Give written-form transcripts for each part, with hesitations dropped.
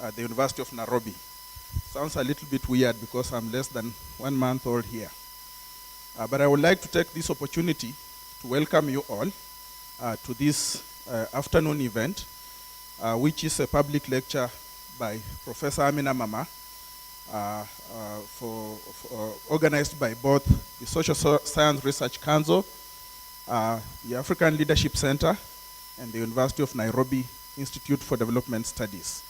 at the University of Nairobi. Sounds a little bit weird because I'm less than 1 month old here. But I would like to take this opportunity to welcome you all to this afternoon event, which is a public lecture by Professor Amina Mama, organized by both the Social Science Research Council, the African Leadership Center, and the University of Nairobi Institute for Development Studies.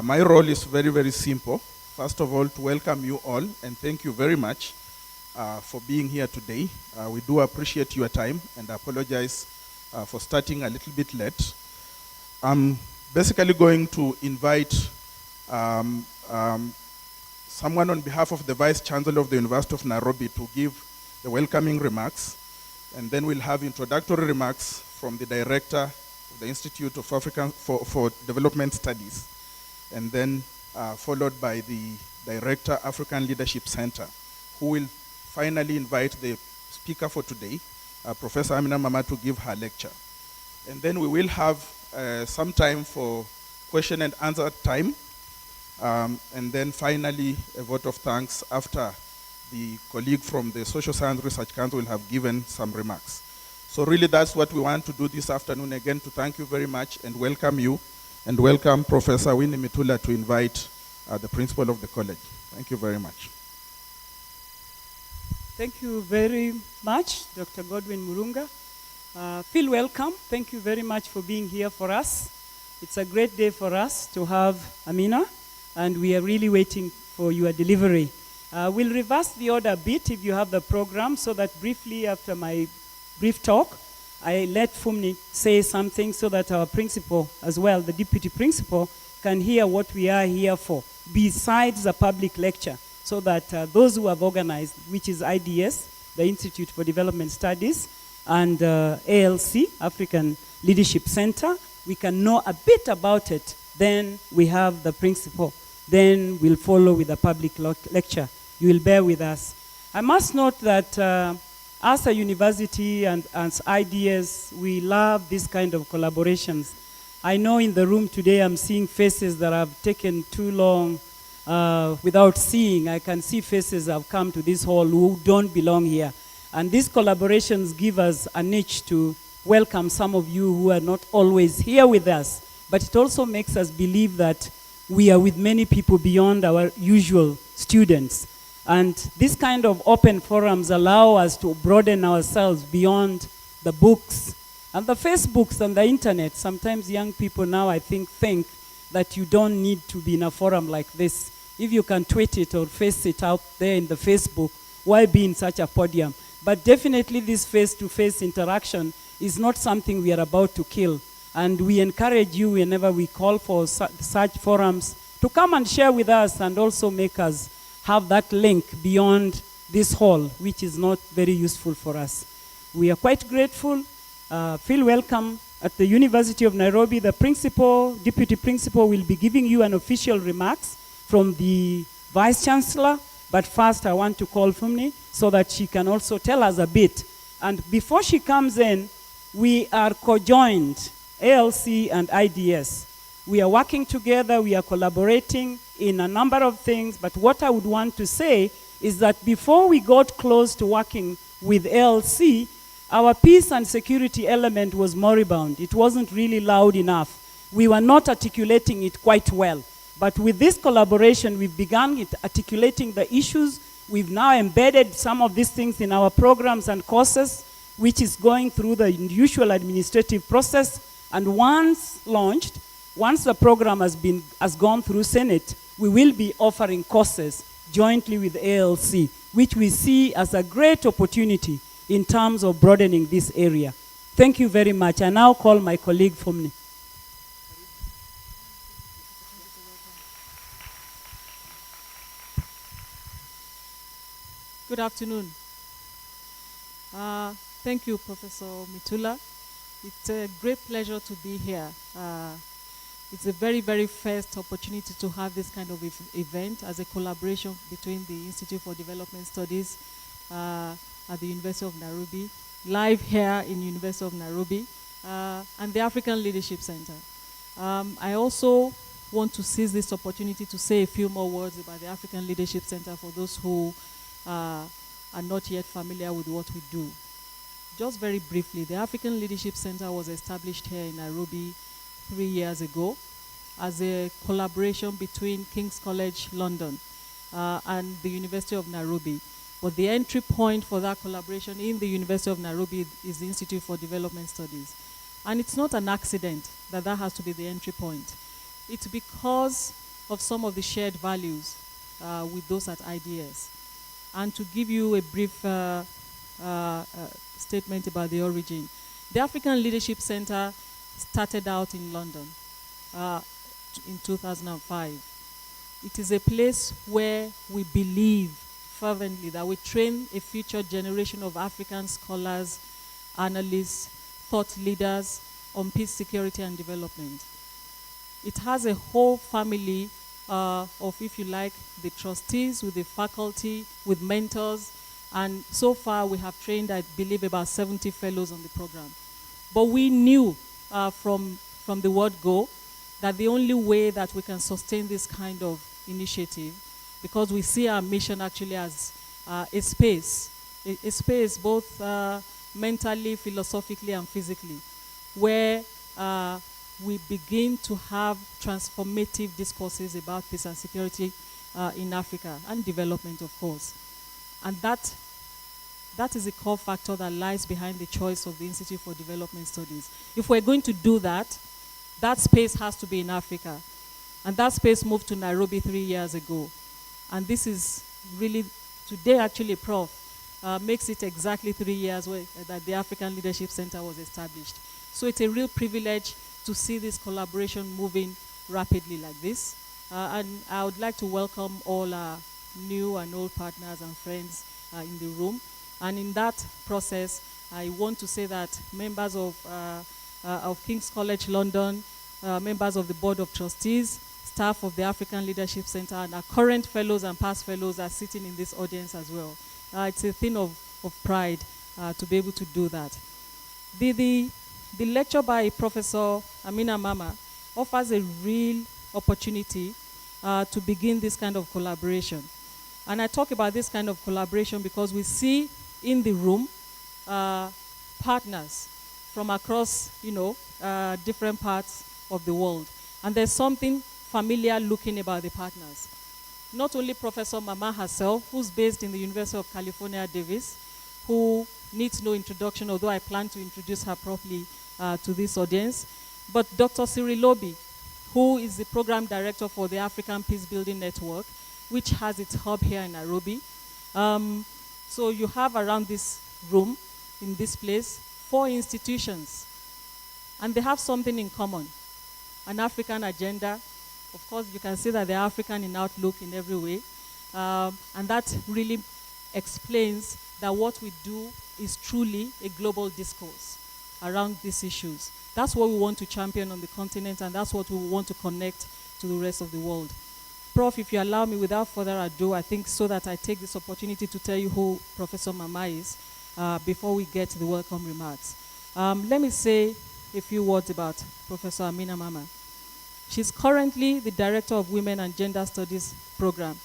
My role is very, very simple. First of all, to welcome you all and thank you very much for being here today. We do appreciate your time and apologize for starting a little bit late. I'm basically going to invite someone on behalf of the Vice Chancellor of the University of Nairobi to give the welcoming remarks, and then we'll have introductory remarks from the Director of the Institute of African for Development Studies, and then followed by the Director, African Leadership Center, who will finally invite the speaker for today, Professor Amina Mama, to give her lecture. And then we will have some time for question and answer time, and then finally a vote of thanks after the colleague from the Social Science Research Council will have given some remarks. So really that's what we want to do this afternoon, again, to thank you very much and welcome you, and welcome Professor Winnie Mitula to invite the principal of the college. Thank you very much. Thank you very much, Dr. Godwin Murunga. Feel welcome. Thank you very much for being here for us. It's a great day for us to have Amina, and we are really waiting for your delivery. We'll reverse the order a bit if you have the program, so that briefly after my brief talk, I let Fumni say something so that our principal as well, the deputy principal, can hear what we are here for, besides the public lecture, so that those who have organized, which is IDS, the Institute for Development Studies, and ALC, African Leadership Center, we can know a bit about it. Then we have the principal. Then we'll follow with the public lecture. You will bear with us. I must note that as a university and as IDS, we love this kind of collaborations. I know in the room today I'm seeing faces that have taken too long without seeing. I can see faces that have come to this hall who don't belong here. And these collaborations give us a niche to welcome some of you who are not always here with us. But it also makes us believe that we are with many people beyond our usual students. And this kind of open forums allow us to broaden ourselves beyond the books and the Facebooks and the internet. Sometimes young people now, I think that you don't need to be in a forum like this. If you can tweet it or face it out there in the Facebook, why be in such a podium? But definitely this face-to-face interaction is not something we are about to kill. And we encourage you whenever we call for such forums to come and share with us and also make us have that link beyond this hall, which is not very useful for us. We are quite grateful. Feel welcome. At the University of Nairobi, the principal, deputy principal will be giving you an official remarks from the Vice Chancellor. But first, I want to call Fumni so that she can also tell us a bit. And before she comes in, we are co-joined, ALC and IDS. We are working together, we are collaborating in a number of things, but what I would want to say is that before we got close to working with ALC, our peace and security element was moribund. It wasn't really loud enough. We were not articulating it quite well. But with this collaboration, we've begun articulating the issues. We've now embedded some of these things in our programs and courses, which is going through the usual administrative process. And once launched, once the program has gone through Senate, we will be offering courses jointly with ALC, which we see as a great opportunity in terms of broadening this area. Thank you very much. I now call my colleague Fumni. Good afternoon. Thank you, Professor Mitula. It's a great pleasure to be here. It's a very, very first opportunity to have this kind of event as a collaboration between the Institute for Development Studies at the University of Nairobi, live here in University of Nairobi, and the African Leadership Center. I also want to seize this opportunity to say a few more words about the African Leadership Center for those who are not yet familiar with what we do. Just very briefly, the African Leadership Center was established here in Nairobi 3 years ago as a collaboration between King's College London and the University of Nairobi. But the entry point for that collaboration in the University of Nairobi is the Institute for Development Studies. And it's not an accident that that has to be the entry point. It's because of some of the shared values with those at IDS. And to give you a brief statement about the origin, the African Leadership Center started out in London in 2005. It is a place where we believe fervently that we train a future generation of African scholars, analysts, thought leaders on peace, security, and development. It has a whole family of, if you like, the trustees, with the faculty, with mentors, and so far we have trained, I believe, about 70 fellows on the program. But we knew from the word go that the only way that we can sustain this kind of initiative, because we see our mission actually as a space both mentally, philosophically, and physically, where we begin to have transformative discourses about peace and security in Africa, and development, of course. And that is the core factor that lies behind the choice of the Institute for Development Studies. If we're going to do that, that space has to be in Africa. And that space moved to Nairobi 3 years ago. And this is really, today actually, Prof, makes it exactly 3 years that the African Leadership Center was established. So it's a real privilege to see this collaboration moving rapidly like this. And I would like to welcome all our new and old partners and friends in the room. And in that process, I want to say that members of King's College London, members of the Board of Trustees, staff of the African Leadership Center, and our current fellows and past fellows are sitting in this audience as well. It's a thing of pride to be able to do that. The lecture by Professor Amina Mama offers a real opportunity to begin this kind of collaboration. And I talk about this kind of collaboration because we see in the room partners from across, different parts of the world. And there's something familiar looking about the partners. Not only Professor Mama herself, who's based in the University of California, Davis, who needs no introduction, although I plan to introduce her properly to this audience, but Dr. Cyril Obi, who is the program director for the African Peace Building Network, which has its hub here in Nairobi. So you have around this room, in this place, 4 institutions, and they have something in common: an African agenda. Of course, you can see that they're African in outlook in every way, and that really explains that what we do is truly a global discourse around these issues. That's what we want to champion on the continent, and that's what we want to connect to the rest of the world. Prof, if you allow me, without further ado, I think so that I take this opportunity to tell you who Professor Mama is before we get to the welcome remarks. Let me say a few words about Professor Amina Mama. She's currently the Director of Women and Gender Studies Program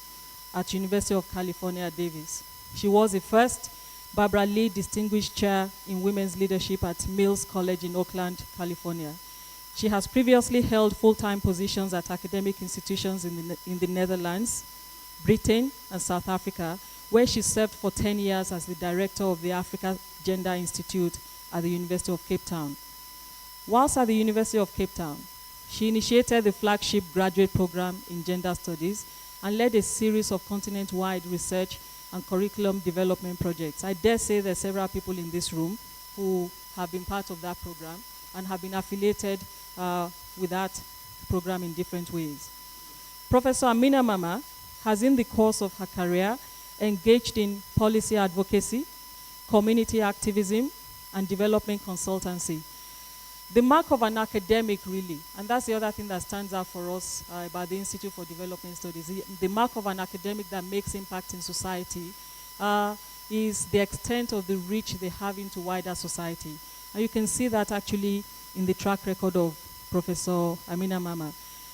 at University of California, Davis. She was the first Barbara Lee Distinguished Chair in Women's Leadership at Mills College in Oakland, California. She has previously held full-time positions at academic institutions in the Netherlands, Britain, and South Africa, where she served for 10 years as the Director of the Africa Gender Institute at the University of Cape Town. Whilst at the University of Cape Town, she initiated the flagship graduate program in gender studies and led a series of continent-wide research and curriculum development projects. I dare say there are several people in this room who have been part of that program and have been affiliated with that program in different ways. Professor Amina Mama has, in the course of her career, engaged in policy advocacy, community activism, and development consultancy. The mark of an academic, really, and that's the other thing that stands out for us about the Institute for Development Studies, the mark of an academic that makes impact in society is the extent of the reach they have into wider society. And you can see that actually in the track record of Professor Amina Mama.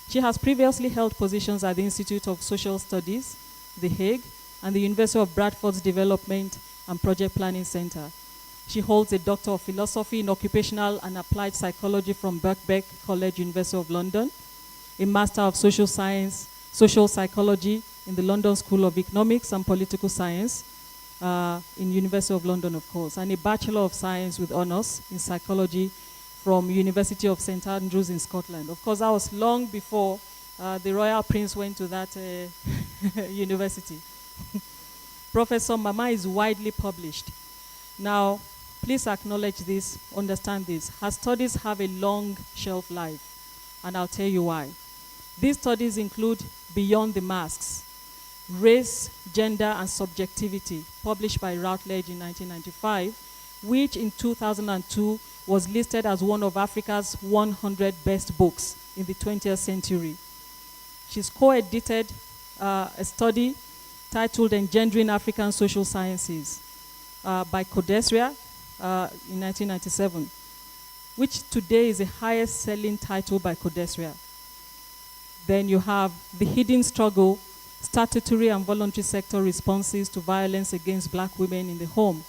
She has previously held positions at the Institute of Social Studies, The Hague, and the University of Bradford's Development and Project Planning Center. She holds a Doctor of Philosophy in Occupational and Applied Psychology from Birkbeck College, University of London, a Master of Social Science, Social Psychology in the London School of Economics and Political Science in University of London, of course, and a Bachelor of Science with Honours in Psychology from University of St. Andrews in Scotland. Of course, that was long before the Royal Prince went to that university. Professor Mama is widely published. Now, please acknowledge this, understand this. Her studies have a long shelf life, and I'll tell you why. These studies include Beyond the Masks, Race, Gender, and Subjectivity, published by Routledge in 1995, which in 2002 was listed as one of Africa's 100 best books in the 20th century. She's co-edited a study titled Engendering African Social Sciences by Codesria in 1997, which today is the highest selling title by Codesria. Then you have The Hidden Struggle, Statutory and Voluntary Sector Responses to Violence Against Black Women in the Home,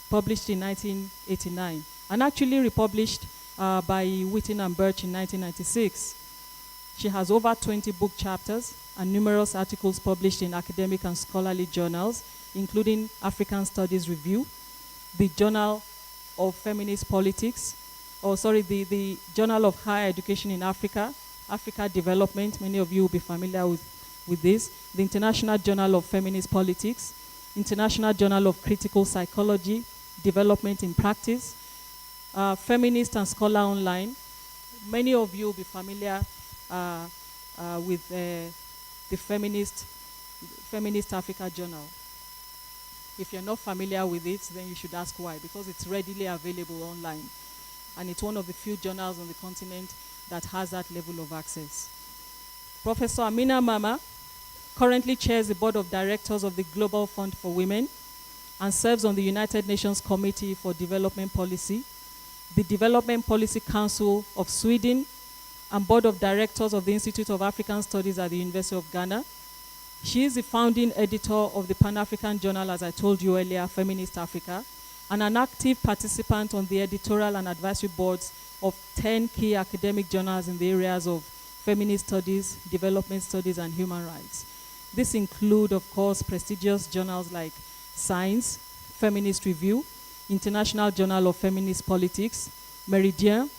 published in 1989, and actually republished by Whitton and Birch in 1996. She has over 20 book chapters and numerous articles published in academic and scholarly journals, including African Studies Review, the Journal of Feminist Politics, the Journal of Higher Education in Africa, Africa Development, many of you will be familiar with this, the International Journal of Feminist Politics, International Journal of Critical Psychology, Development in Practice, Feminist and Scholar Online. Many of you will be familiar with the Feminist Africa Journal. If you're not familiar with it, then you should ask why, because it's readily available online. And it's one of the few journals on the continent that has that level of access. Professor Amina Mama currently chairs the board of directors of the Global Fund for Women and serves on the United Nations Committee for Development Policy, the Development Policy Council of Sweden, and board of directors of the Institute of African Studies at the University of Ghana. She is the founding editor of the Pan-African Journal, as I told you earlier, Feminist Africa, and an active participant on the editorial and advisory boards of 10 key academic journals in the areas of feminist studies, development studies, and human rights. This include, of course, prestigious journals like Science, Feminist Review, International Journal of Feminist Politics, Meridian,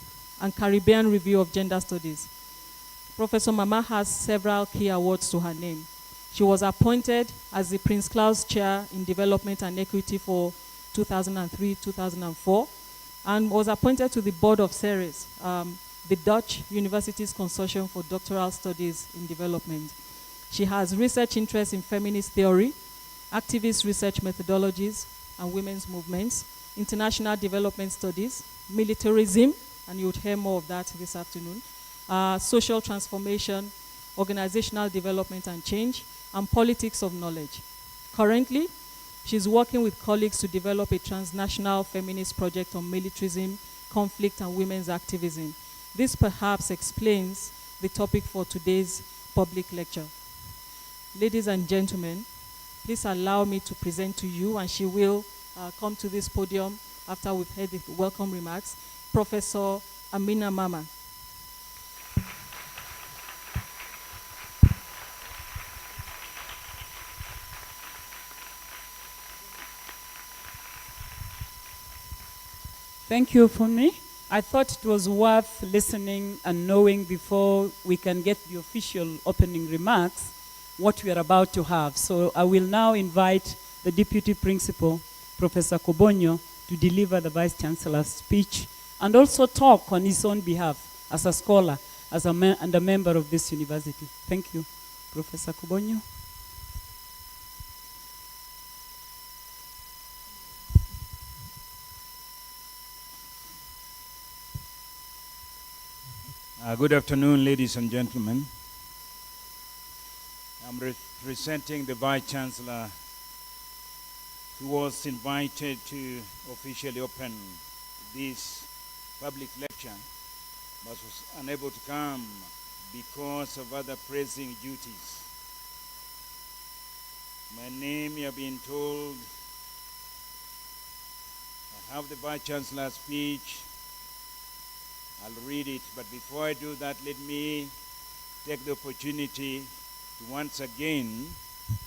and Caribbean Review of Gender Studies. Professor Mama has several key awards to her name. She was appointed as the Prince Claus Chair in Development and Equity for 2003-2004, and was appointed to the board of CERES, the Dutch Universities Consortium for Doctoral Studies in Development. She has research interests in feminist theory, activist research methodologies and women's movements, international development studies, militarism, and you would hear more of that this afternoon, social transformation, organizational development and change, and politics of knowledge. Currently, she's working with colleagues to develop a transnational feminist project on militarism, conflict, and women's activism. This perhaps explains the topic for today's public lecture. Ladies and gentlemen, please allow me to present to you, and she will come to this podium after we've heard the welcome remarks, Professor Amina Mama. Thank you, Funmi. I thought it was worth listening and knowing before we can get the official opening remarks what we are about to have. So I will now invite the Deputy Principal, Professor Kobonyo, to deliver the Vice Chancellor's speech and also talk on his own behalf as a scholar and a member of this university. Thank you, Professor Kobonyo. Good afternoon, ladies and gentlemen. I'm representing the Vice Chancellor, who was invited to officially open this public lecture, but was unable to come because of other pressing duties. My name, you have been told, I have the Vice Chancellor's speech. I'll read it, but before I do that, let me take the opportunity to once again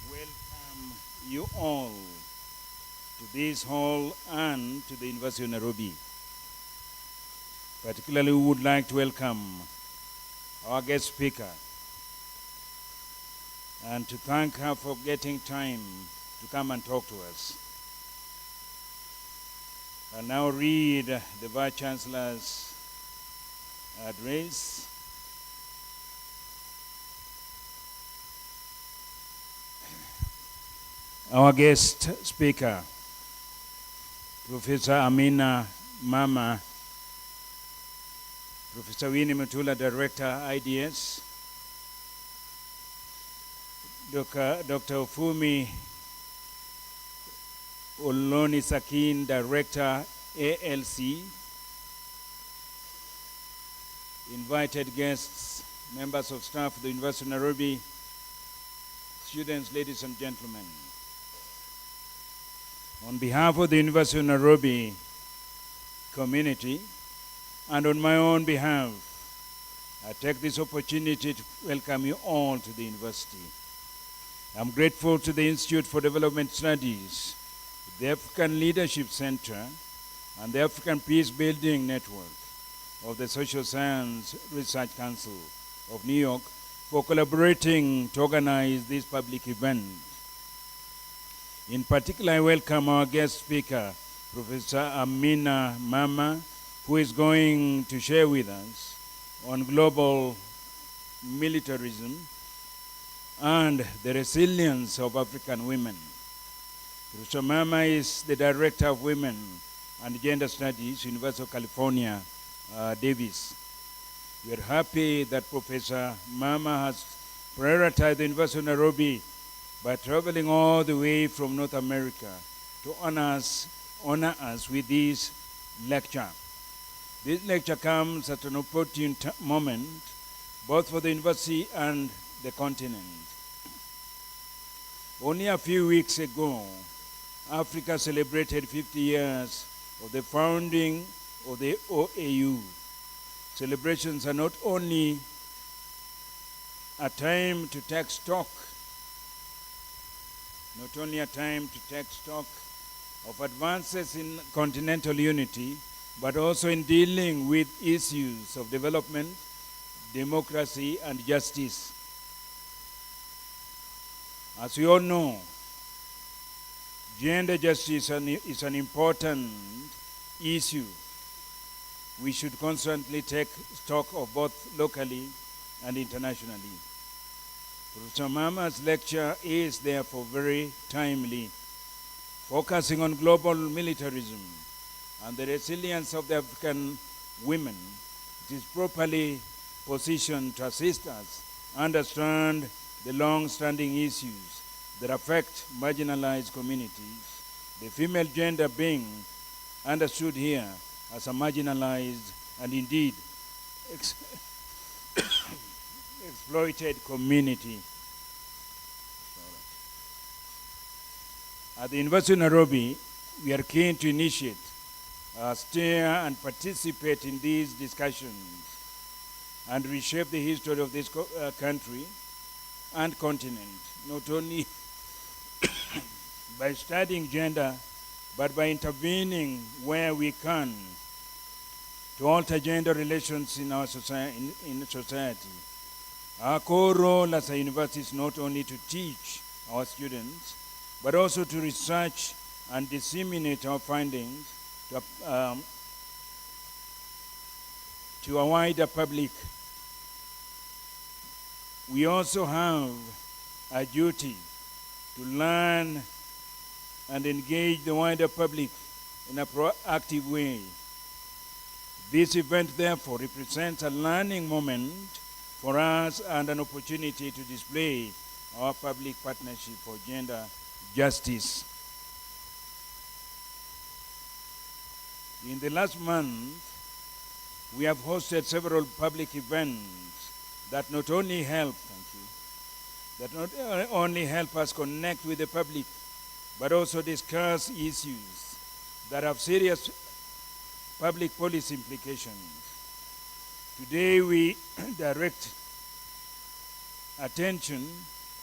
welcome you all to this hall and to the University of Nairobi. Particularly, we would like to welcome our guest speaker and to thank her for getting time to come and talk to us. I'll now read the Vice Chancellor's address. Our guest speaker, Professor Amina Mama, Professor Winnie Mutula, Director, IDS, Dr. Ofumi Oloni Sakin, Director, ALC, invited guests, members of staff of the University of Nairobi, students, ladies and gentlemen. On behalf of the University of Nairobi community and on my own behalf, I take this opportunity to welcome you all to the university. I'm grateful to the Institute for Development Studies, the African Leadership Center, and the African Peace Building Network of the Social Science Research Council of New York for collaborating to organize this public event. In particular, I welcome our guest speaker, Professor Amina Mama, who is going to share with us on global militarism and the resilience of African women. Professor Mama is the Director of Women and Gender Studies, University of California, Davis. We are happy that Professor Mama has prioritized the University of Nairobi by traveling all the way from North America to honor us with this lecture. This lecture comes at an opportune moment, both for the university and the continent. Only a few weeks ago, Africa celebrated 50 years of the founding of the OAU. Celebrations are not only a time to take stock of advances in continental unity, but also in dealing with issues of development, democracy, and justice. As we all know, gender justice is an important issue. We should constantly take stock of both locally and internationally. Professor Mama's lecture is therefore very timely, focusing on global militarism and the resilience of the African women. It is properly positioned to assist us understand the long-standing issues that affect marginalized communities, the female gender being understood here as a marginalized and indeed exploited community. At the University of Nairobi, we are keen to initiate, steer, and participate in these discussions and reshape the history of this country and continent, not only by studying gender, but by intervening where we can to alter gender relations in our society. Our core role as a university is not only to teach our students, but also to research and disseminate our findings to a wider public. We also have a duty to learn and engage the wider public in a proactive way. This event, therefore, represents a learning moment for us and an opportunity to display our public partnership for gender justice. In the last month, we have hosted several public events that not only help, that not only help us connect with the public, but also discuss issues that have serious public policy implications. Today we direct attention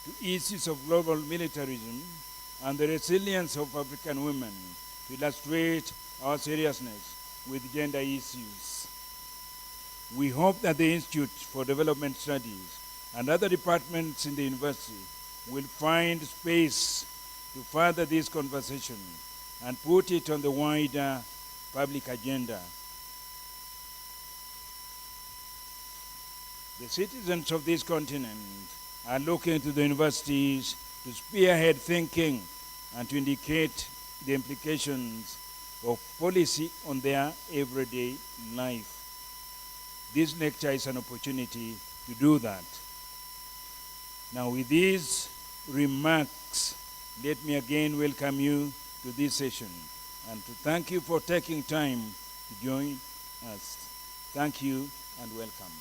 to issues of global militarism and the resilience of African women to illustrate our seriousness with gender issues. We hope that the Institute for Development Studies and other departments in the university will find space to further this conversation and put it on the wider public agenda. The citizens of this continent are looking to the universities to spearhead thinking and to indicate the implications of policy on their everyday life. This lecture is an opportunity to do that. Now, with these remarks, let me again welcome you to this session and to thank you for taking time to join us. Thank you and welcome.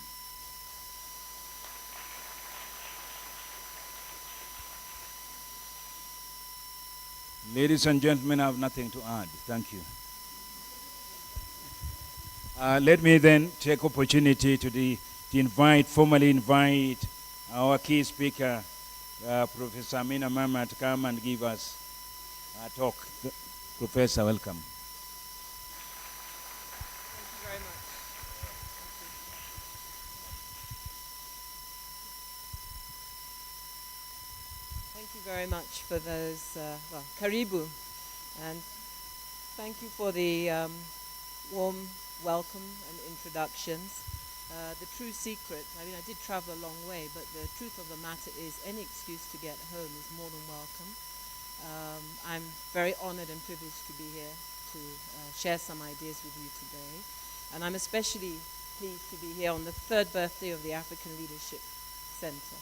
Ladies and gentlemen, I have nothing to add. Thank you. Let me then take opportunity to formally invite our key speaker, Professor Amina Mama, to come and give us a talk. Professor, welcome. Thank you very much. Thank you very much for those, karibu, and thank you for the warm welcome and introductions. The true secret, I mean, I did travel a long way, but the truth of the matter is any excuse to get home is more than welcome. I'm very honored and privileged to be here to share some ideas with you today. And I'm especially pleased to be here on the 3rd birthday of the African Leadership Center.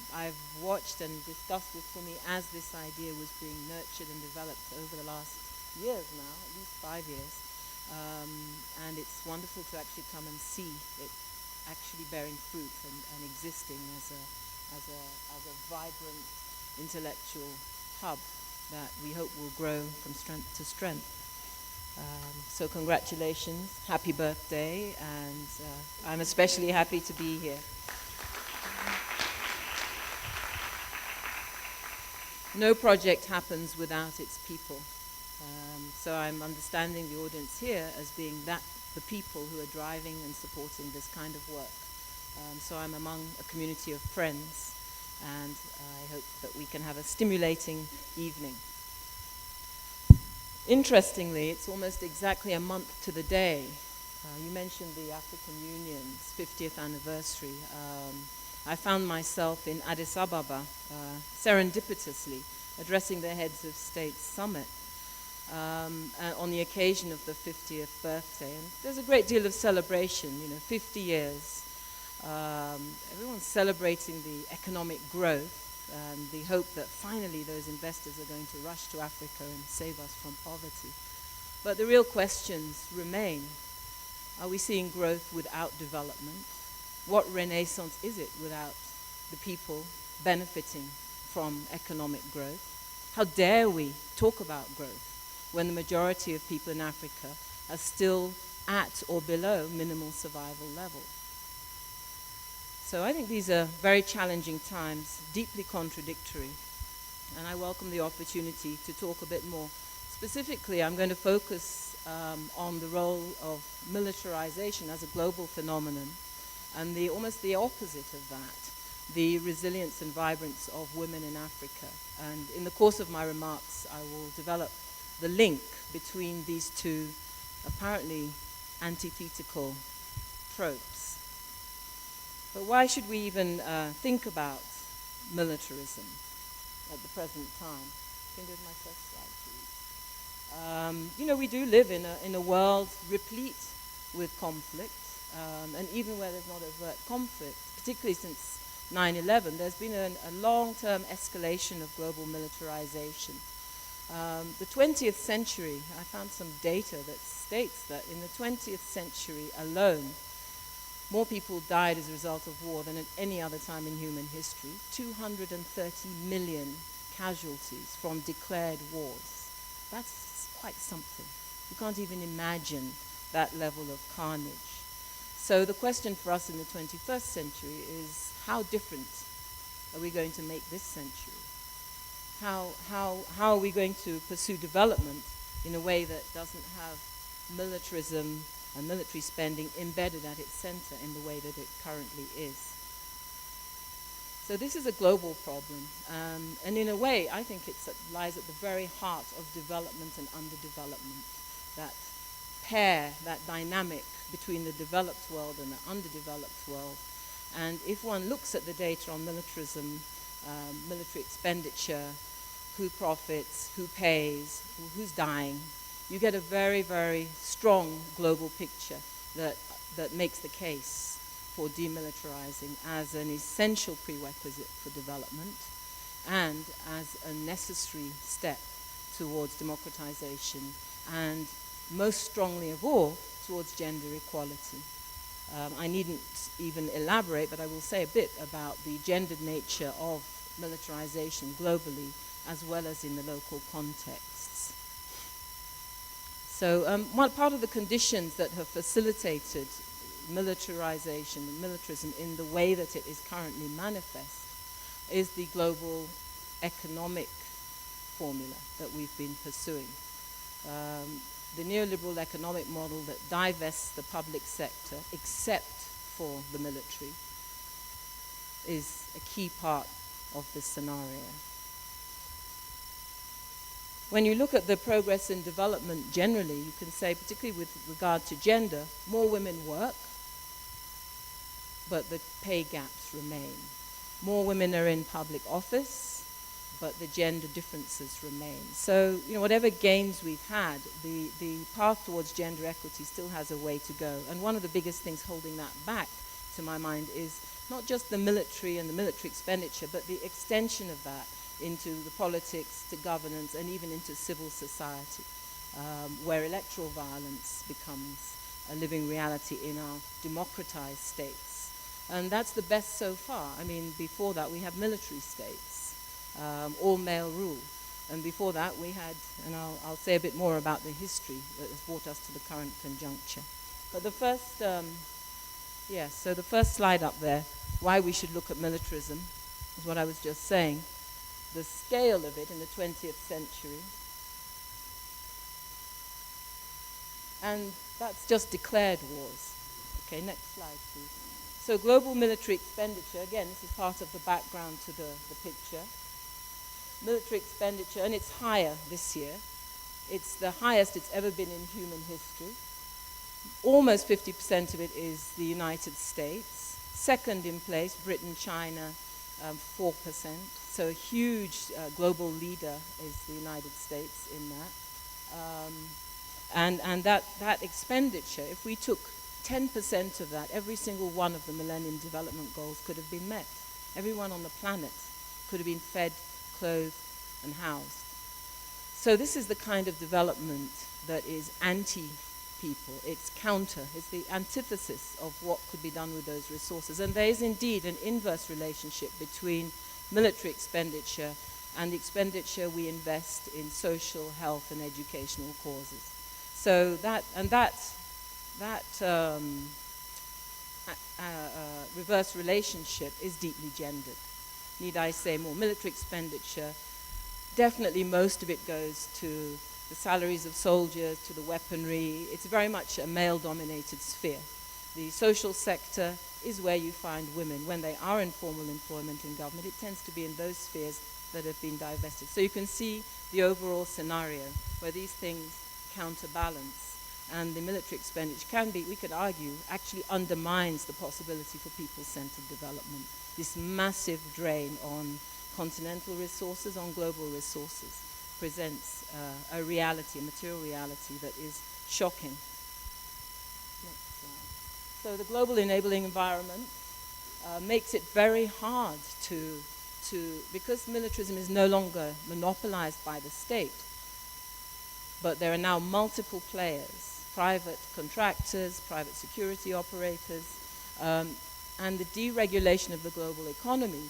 I've watched and discussed with Fumi as this idea was being nurtured and developed over the last years now, at least 5 years. And it's wonderful to actually come and see it actually bearing fruit and existing as a vibrant intellectual hub that we hope will grow from strength to strength. So congratulations, happy birthday, and I'm especially happy to be here. No project happens without its people. So I'm understanding the audience here as being the people who are driving and supporting this kind of work. So I'm among a community of friends, and I hope that we can have a stimulating evening. Interestingly, it's almost exactly a month to the day. You mentioned the African Union's 50th anniversary. I found myself in Addis Ababa, serendipitously, addressing the heads of state summit on the occasion of the 50th birthday. And there's a great deal of celebration, 50 years. Everyone's celebrating the economic growth and the hope that finally those investors are going to rush to Africa and save us from poverty. But the real questions remain. Are we seeing growth without development? What renaissance is it without the people benefiting from economic growth? How dare we talk about growth when the majority of people in Africa are still at or below minimal survival level? So I think these are very challenging times, deeply contradictory, and I welcome the opportunity to talk a bit more. Specifically, I'm going to focus on the role of militarization as a global phenomenon, and almost the opposite of that, the resilience and vibrance of women in Africa. And in the course of my remarks, I will develop the link between these two apparently antithetical tropes. But why should we even think about militarism at the present time? Can you go to my first slide, please? We do live in a world replete with conflict, and even where there's not overt conflict, particularly since 9/11, there's been a long-term escalation of global militarization. The 20th century, I found some data that states that in the 20th century alone, More people died as a result of war than at any other time in human history. 230 million casualties from declared wars. That's quite something. You can't even imagine that level of carnage. So the question for us in the 21st century is, how different are we going to make this century? How are we going to pursue development in a way that doesn't have militarism and military spending embedded at its center in the way that it currently is? So this is a global problem, and in a way, I think it lies at the very heart of development and underdevelopment. That pair, that dynamic between the developed world and the underdeveloped world. And if one looks at the data on militarism, military expenditure, who profits, who pays, who's dying, you get a very, very strong global picture that makes the case for demilitarizing as an essential prerequisite for development and as a necessary step towards democratization, and most strongly of all, towards gender equality. I needn't even elaborate, but I will say a bit about the gendered nature of militarization globally, as well as in the local contexts. So one part of the conditions that have facilitated militarization and militarism in the way that it is currently manifest is the global economic formula that we've been pursuing. The neoliberal economic model that divests the public sector, except for the military, is a key part of this scenario. When you look at the progress in development generally, you can say, particularly with regard to gender, more women work, but the pay gaps remain. More women are in public office, but the gender differences remain. So, whatever gains we've had, the path towards gender equity still has a way to go. And one of the biggest things holding that back, to my mind, is not just the military and the military expenditure, but the extension of that into the politics, to governance, and even into civil society, where electoral violence becomes a living reality in our democratized states. And that's the best so far. I mean, before that, we have military states. All male rule. And before that we had, and I'll say a bit more about the history that has brought us to the current conjuncture. But the first, so the first slide up there, why we should look at militarism, is what I was just saying. The scale of it in the 20th century. And that's just declared wars. Okay, next slide, please. So global military expenditure, again, this is part of the background to the picture. Military expenditure, and it's higher this year. It's the highest it's ever been in human history. Almost 50% of it is the United States. Second in place, Britain, China, 4%. So a huge global leader is the United States in that. And that expenditure, if we took 10% of that, every single one of the Millennium Development Goals could have been met. Everyone on the planet could have been fed, clothed, and housed. So this is the kind of development that is anti-people. It's counter. It's the antithesis of what could be done with those resources. And there is indeed an inverse relationship between military expenditure and the expenditure we invest in social, health, and educational causes. So that reverse relationship is deeply gendered. Need I say more? Military expenditure, definitely most of it goes to the salaries of soldiers, to the weaponry. It's very much a male-dominated sphere. The social sector is where you find women. When they are in formal employment in government, it tends to be in those spheres that have been divested. So you can see the overall scenario where these things counterbalance, and the military expenditure can be, we could argue, actually undermines the possibility for people-centered development. This massive drain on continental resources, on global resources, presents a reality, a material reality that is shocking. Next slide. So the global enabling environment makes it very hard to, because militarism is no longer monopolized by the state, but there are now multiple players, private contractors, private security operators, And the deregulation of the global economy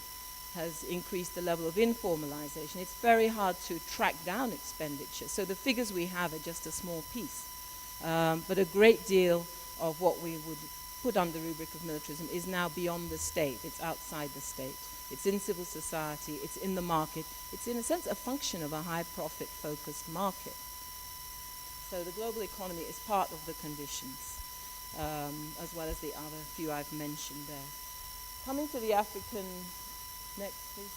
has increased the level of informalization. It's very hard to track down expenditure. So the figures we have are just a small piece. But a great deal of what we would put under the rubric of militarism is now beyond the state. It's outside the state. It's in civil society. It's in the market. It's, in a sense, a function of a high-profit-focused market. So the global economy is part of the conditions, as well as the other few I've mentioned there. Coming to the African, next please.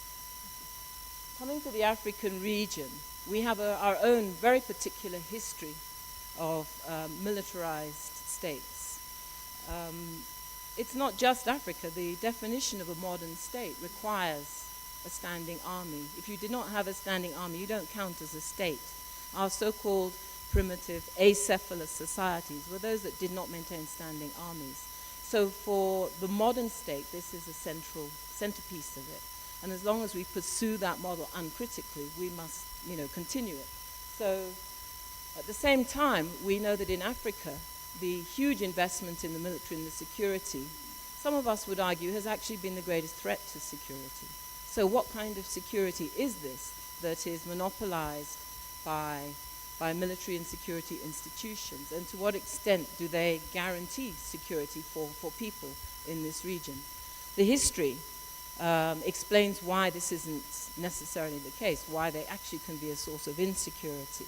Coming to the African region, we have our own very particular history of militarized states. It's not just Africa. The definition of a modern state requires a standing army. If you did not have a standing army, you don't count as a state. Our so-called primitive acephalous societies were those that did not maintain standing armies. So for the modern state, this is a centerpiece of it. And as long as we pursue that model uncritically, we must, continue it. So at the same time, we know that in Africa, the huge investment in the military and the security, some of us would argue, has actually been the greatest threat to security. So what kind of security is this that is monopolized by military and security institutions? And to what extent do they guarantee security for people in this region? The history explains why this isn't necessarily the case, why they actually can be a source of insecurity.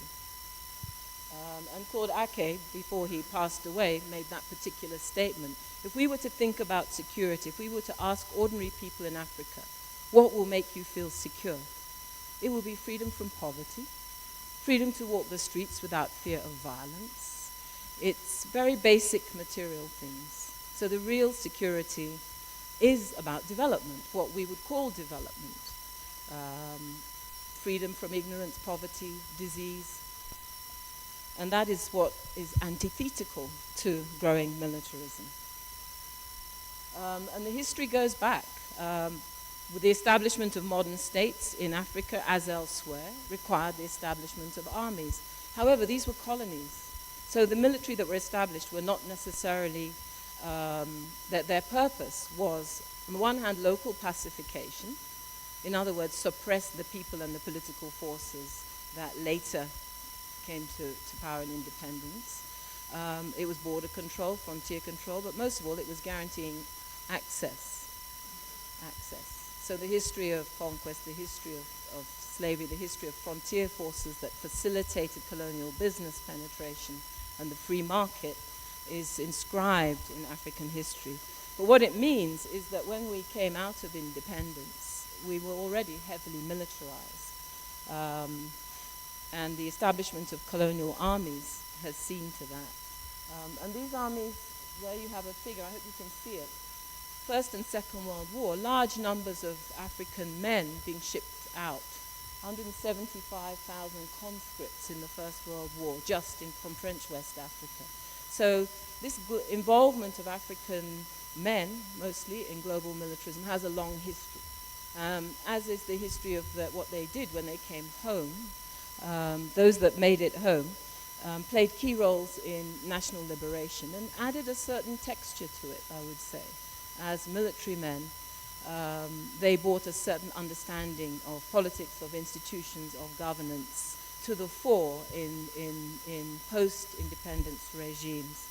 And Claude Ake, before he passed away, made that particular statement. If we were to think about security, if we were to ask ordinary people in Africa, what will make you feel secure? It will be freedom from poverty, freedom to walk the streets without fear of violence. It's very basic material things. So the real security is about development, what we would call development. Freedom from ignorance, poverty, disease. And that is what is antithetical to growing militarism. And the history goes back. With the establishment of modern states in Africa, as elsewhere, required the establishment of armies. However, these were colonies. So the military that were established were not necessarily, that their purpose was, on the one hand, local pacification. In other words, suppress the people and the political forces that later came to power and independence. It was border control, frontier control, but most of all, it was guaranteeing access. So the history of conquest, the history of slavery, the history of frontier forces that facilitated colonial business penetration and the free market is inscribed in African history. But what it means is that when we came out of independence, we were already heavily militarized. And the establishment of colonial armies has seen to that. And these armies, there you have a figure, I hope you can see it. First and Second World War, large numbers of African men being shipped out. 175,000 conscripts in the First World War, just from French West Africa. So this involvement of African men, mostly in global militarism, has a long history. As is the history of what they did when they came home. Those that made it home played key roles in national liberation and added a certain texture to it, I would say. As military men, they brought a certain understanding of politics, of institutions, of governance to the fore in post-independence regimes.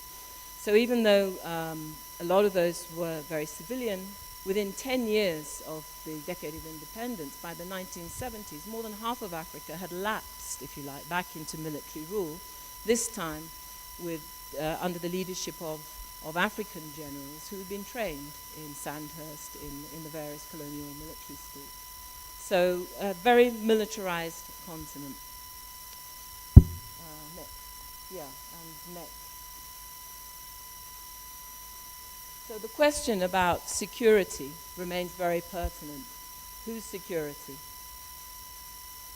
So even though a lot of those were very civilian, within 10 years of the decade of independence, by the 1970s, more than half of Africa had lapsed, if you like, back into military rule, this time under the leadership of African generals who had been trained in Sandhurst, in the various colonial military schools. So a very militarized continent. Next. So the question about security remains very pertinent. Whose security?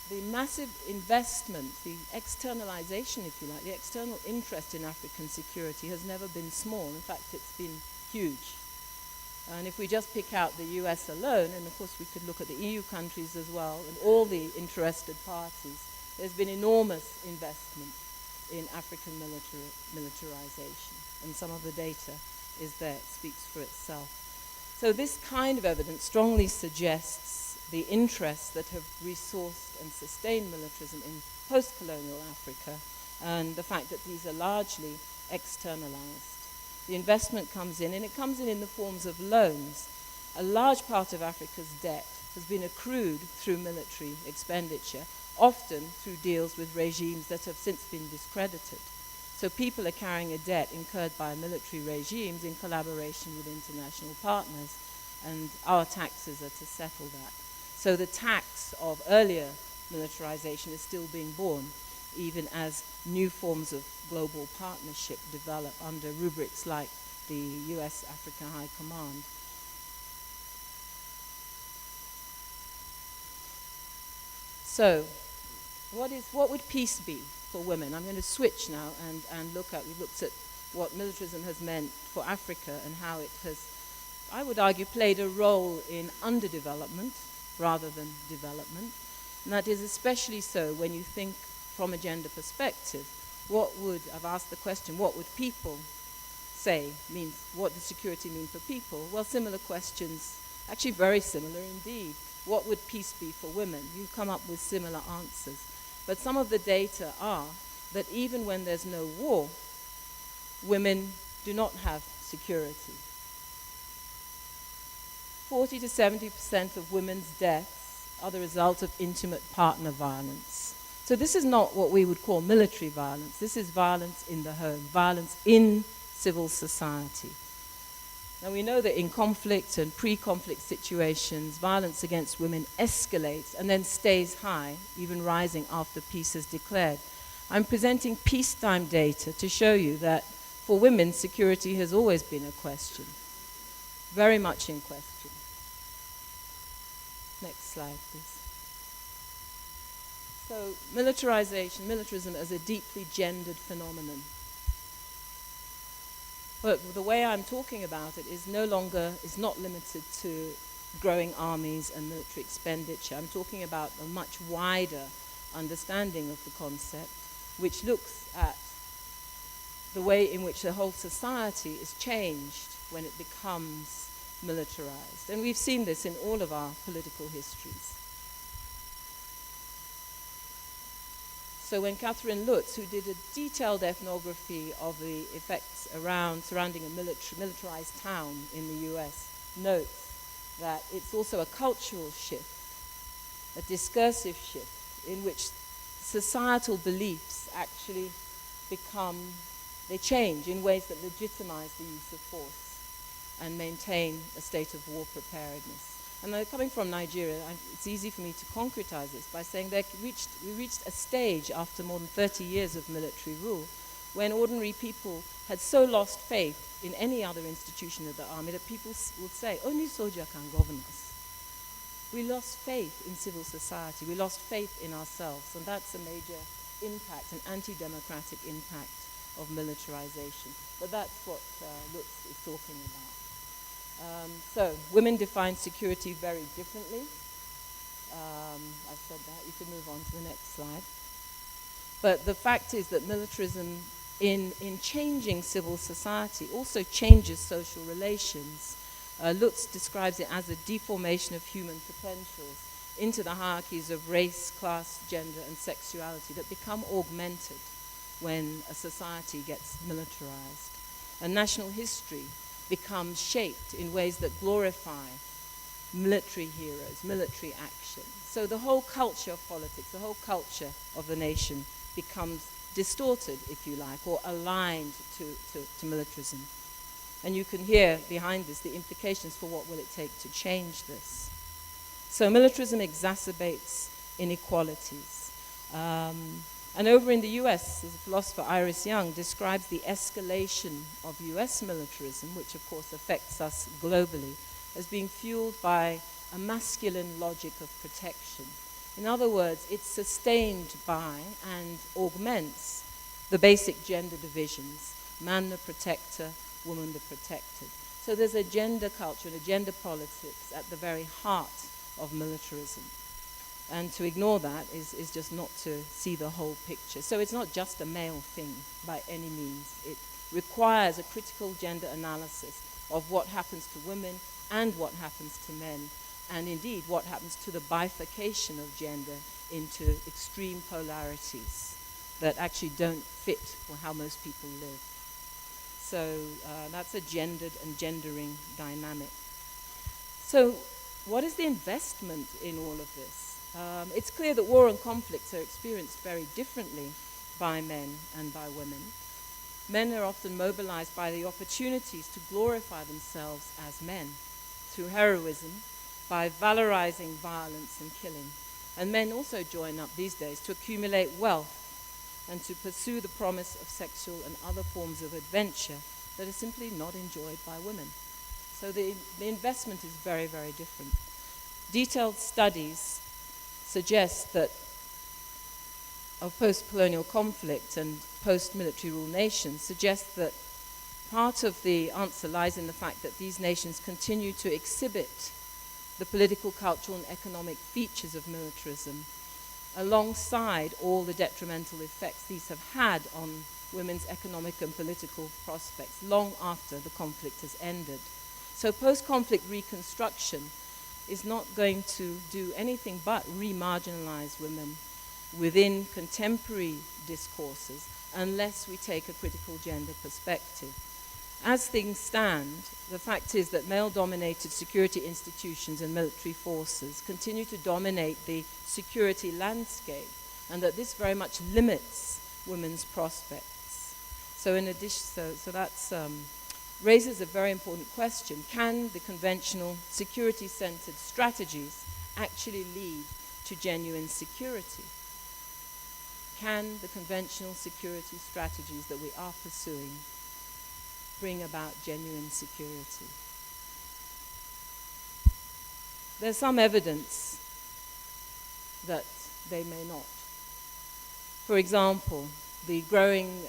The massive investment, the externalization, if you like, the external interest in African security has never been small. In fact, it's been huge. And if we just pick out the US alone, and of course we could look at the EU countries as well, and all the interested parties, there's been enormous investment in African militarization. And some of the data is there. It speaks for itself. So this kind of evidence strongly suggests the interests that have resourced and sustained militarism in post-colonial Africa, and the fact that these are largely externalized. The investment comes in, and it comes in the forms of loans. A large part of Africa's debt has been accrued through military expenditure, often through deals with regimes that have since been discredited. So people are carrying a debt incurred by military regimes in collaboration with international partners, and our taxes are to settle that. So the tax of earlier militarization is still being borne, even as new forms of global partnership develop under rubrics like the US Africa High Command. So, what would peace be for women? I'm going to switch now and we've looked at what militarism has meant for Africa and how it has, I would argue, played a role in underdevelopment rather than development. And that is especially so when you think from a gender perspective. I've asked the question, what would people say means, what does security mean for people? Well, similar questions, actually very similar indeed. What would peace be for women? You've come up with similar answers. But some of the data are that even when there's no war, women do not have security. 40 to 70% of women's deaths are the result of intimate partner violence. So this is not what we would call military violence. This is violence in the home, violence in civil society. Now we know that in conflict and pre-conflict situations, violence against women escalates and then stays high, even rising after peace is declared. I'm presenting peacetime data to show you that for women, security has always been a question, very much in question. Next slide, please. So militarism as a deeply gendered phenomenon. But the way I'm talking about it is not limited to growing armies and military expenditure. I'm talking about a much wider understanding of the concept, which looks at the way in which the whole society is changed when it becomes militarized. And we've seen this in all of our political histories. So when Catherine Lutz, who did a detailed ethnography of the effects surrounding a militarized town in the US, notes that it's also a cultural shift, a discursive shift, in which societal beliefs actually they change in ways that legitimize the use of force and maintain a state of war preparedness. And coming from Nigeria, it's easy for me to concretize this by saying that we reached a stage after more than 30 years of military rule when ordinary people had so lost faith in any other institution of the army that people would say, only soldier can govern us. We lost faith in civil society. We lost faith in ourselves. And that's a major impact, an anti-democratic impact of militarization. But that's what Lutz is talking about. So, women define security very differently. I've said that. You can move on to the next slide. But the fact is that militarism, in changing civil society, also changes social relations. Lutz describes it as a deformation of human potentials into the hierarchies of race, class, gender, and sexuality that become augmented when a society gets militarized. And national history becomes shaped in ways that glorify military heroes, military action. So the whole culture of politics, the whole culture of the nation becomes distorted, if you like, or aligned to militarism. And you can hear behind this the implications for what will it take to change this. So militarism exacerbates inequalities. And over in the US, the philosopher Iris Young describes the escalation of US militarism, which of course affects us globally, as being fueled by a masculine logic of protection. In other words, it's sustained by and augments the basic gender divisions, man the protector, woman the protected. So there's a gender culture and a gender politics at the very heart of militarism. And to ignore that is just not to see the whole picture. So it's not just a male thing by any means. requires a critical gender analysis of what happens to women and what happens to men, and indeed what happens to the bifurcation of gender into extreme polarities that actually don't fit how most people live. So that's a gendered and gendering dynamic. So what is the investment in all of this? It's clear that war and conflicts are experienced very differently by men and by women. Men are often mobilized by the opportunities to glorify themselves as men through heroism, by valorizing violence and killing. And men also join up these days to accumulate wealth and to pursue the promise of sexual and other forms of adventure that are simply not enjoyed by women. So the investment is very, very different. Detailed studies suggest that of post-colonial conflict and post-military rule nations suggest that part of the answer lies in the fact that these nations continue to exhibit the political, cultural, and economic features of militarism alongside all the detrimental effects these have had on women's economic and political prospects long after the conflict has ended. So post-conflict reconstruction is not going to do anything but re-marginalize women within contemporary discourses unless we take a critical gender perspective. As things stand, the fact is that male-dominated security institutions and military forces continue to dominate the security landscape, and that this very much limits women's prospects. So in addition, so that's raises a very important question. Can the conventional security-centered strategies actually lead to genuine security? Can the conventional security strategies that we are pursuing bring about genuine security? There's some evidence that they may not. For example, the growing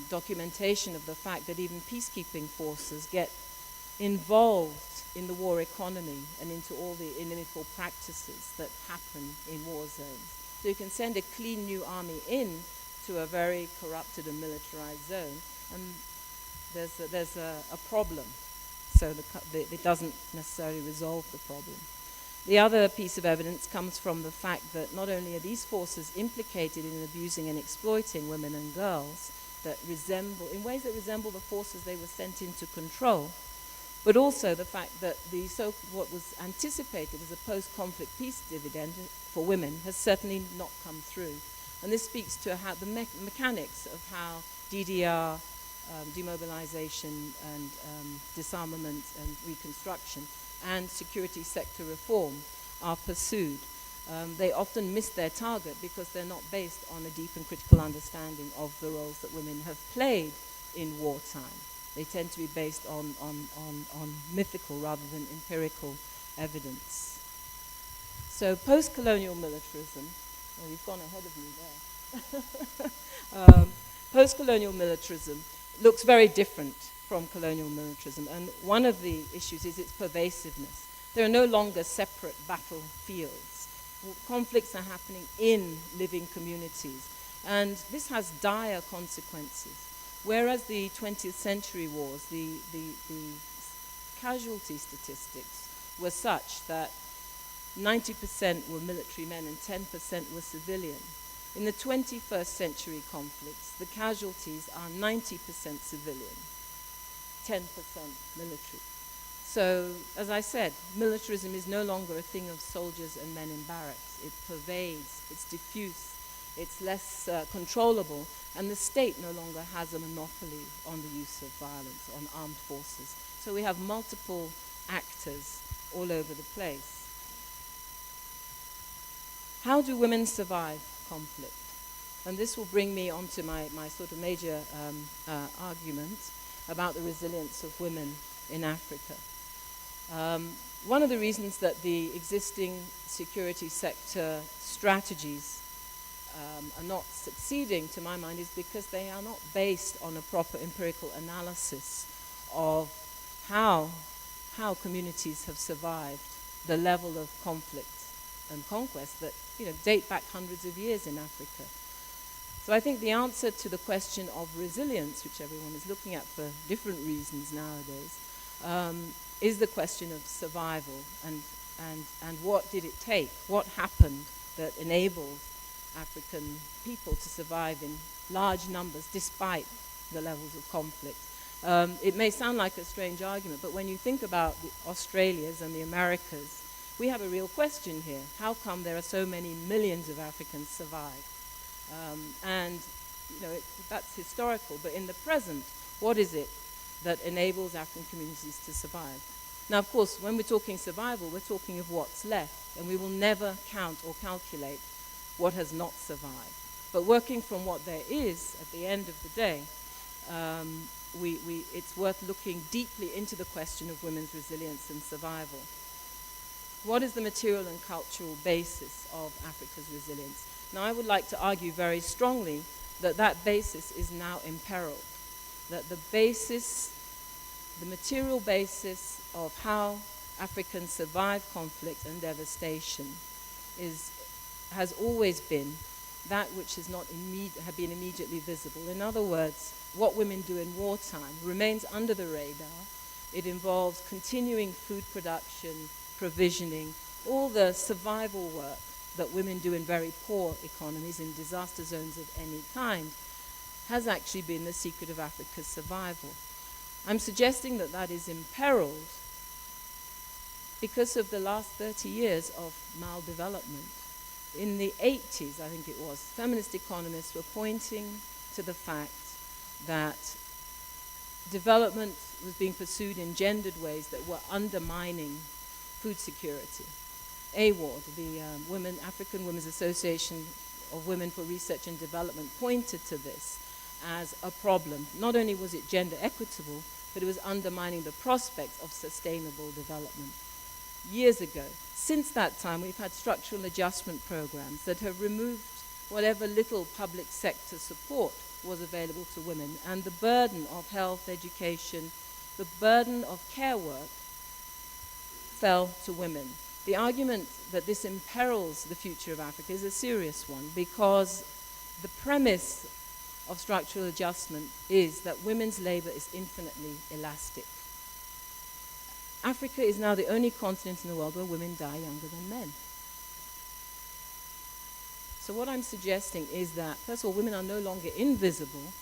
documentation of the fact that even peacekeeping forces get involved in the war economy and into all the inimical practices that happen in war zones. So you can send a clean new army in to a very corrupted and militarized zone, and there's a problem. So it doesn't necessarily resolve the problem. The other piece of evidence comes from the fact that not only are these forces implicated in abusing and exploiting women and girls in ways that resemble the forces they were sent in to control, but also the fact that what was anticipated as a post-conflict peace dividend for women has certainly not come through. And this speaks to how the mechanics of how DDR, demobilization and disarmament and reconstruction, and security sector reform are pursued. They often miss their target because they're not based on a deep and critical understanding of the roles that women have played in wartime. They tend to be based on mythical rather than empirical evidence. So post-colonial militarism, you've gone ahead of me there. Post-colonial militarism looks very different from colonial militarism, and one of the issues is its pervasiveness. There are no longer separate battlefields. Conflicts are happening in living communities, and this has dire consequences. Whereas the 20th century wars, the casualty statistics were such that 90% were military men and 10% were civilian. In the 21st century conflicts, the casualties are 90% civilian, 10% military. So, as I said, militarism is no longer a thing of soldiers and men in barracks. It pervades, it's diffuse, it's less controllable, and the state no longer has a monopoly on the use of violence, on armed forces. So we have multiple actors all over the place. How do women survive conflict? And this will bring me on to my sort of major argument about the resilience of women in Africa. One of the reasons that the existing security sector strategies are not succeeding, to my mind, is because they are not based on a proper empirical analysis of how communities have survived the level of conflict and conquest that date back hundreds of years in Africa. So I think the answer to the question of resilience, which everyone is looking at for different reasons nowadays, is the question of survival and what did it take? What happened that enabled African people to survive in large numbers despite the levels of conflict? It may sound like a strange argument, but when you think about the Australias and the Americas, we have a real question here. How come there are so many millions of Africans survive? And you know, that's historical, but in the present, what is it that enables African communities to survive? Now, of course, when we're talking survival, we're talking of what's left, and we will never count or calculate what has not survived. But working from what there is at the end of the day, it's worth looking deeply into the question of women's resilience and survival. What is the material and cultural basis of Africa's resilience? Now, I would like to argue very strongly that that basis is now imperiled, that the material basis of how Africans survive conflict and devastation has always been that which has not have been immediately visible. In other words, what women do in wartime remains under the radar. It involves continuing food production, provisioning, all the survival work that women do in very poor economies, in disaster zones of any kind, has actually been the secret of Africa's survival. I'm suggesting that that is imperiled because of the last 30 years of maldevelopment. In the 80s, I think it was, feminist economists were pointing to the fact that development was being pursued in gendered ways that were undermining food security. AWARD, the African Women's Association of Women for Research and Development, pointed to this as a problem. Not only was it gender equitable, but it was undermining the prospects of sustainable development. Years ago, since that time, we've had structural adjustment programs that have removed whatever little public sector support was available to women, and the burden of health, education, the burden of care work fell to women. The argument that this imperils the future of Africa is a serious one, because the premise of structural adjustment is that women's labor is infinitely elastic. Africa is now the only continent in the world where women die younger than men. So what I'm suggesting is that, first of all, women are no longer invisible.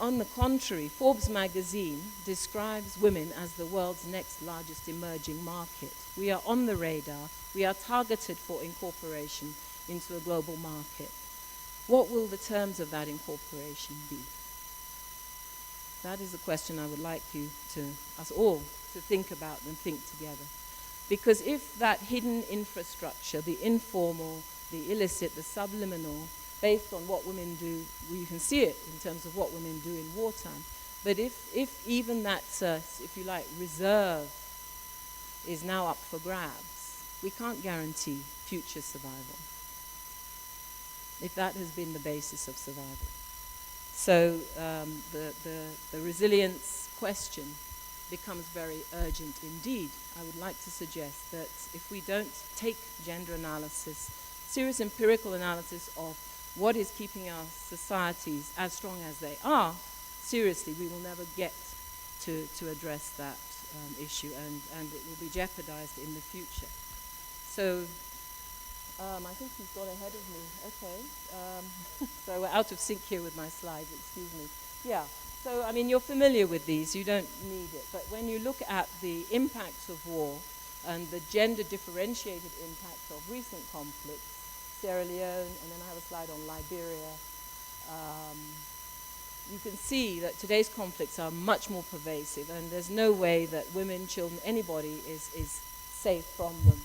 On the contrary, Forbes magazine describes women as the world's next largest emerging market. We are on the radar. We are targeted for incorporation into a global market. What will the terms of that incorporation be? That is a question I would like us all to think about and think together. Because if that hidden infrastructure, the informal, the illicit, the subliminal, based on what women do, you can see it in terms of what women do in wartime. But if even that, if you like, reserve is now up for grabs, we can't guarantee future survival, if that has been the basis of survival. So the resilience question becomes very urgent indeed. I would like to suggest that if we don't take gender analysis, serious empirical analysis of what is keeping our societies as strong as they are, seriously, we will never get to address that issue, and it will be jeopardized in the future. So I think he's got ahead of me. Okay. So we're out of sync here with my slides, excuse me. Yeah. So, I mean, you're familiar with these. You don't need it. But when you look at the impacts of war and the gender-differentiated impact of recent conflicts, Sierra Leone, and then I have a slide on Liberia, you can see that today's conflicts are much more pervasive, and there's no way that women, children, anybody is safe from them.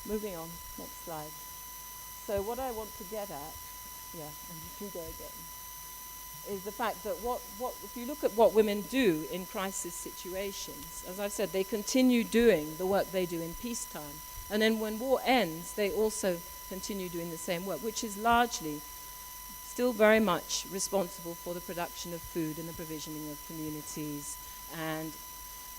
Moving on, next slide. So what I want to get at, yeah, and you can go again, is the fact that if you look at what women do in crisis situations, as I've said, they continue doing the work they do in peacetime. And then when war ends, they also continue doing the same work, which is largely still very much responsible for the production of food and the provisioning of communities. And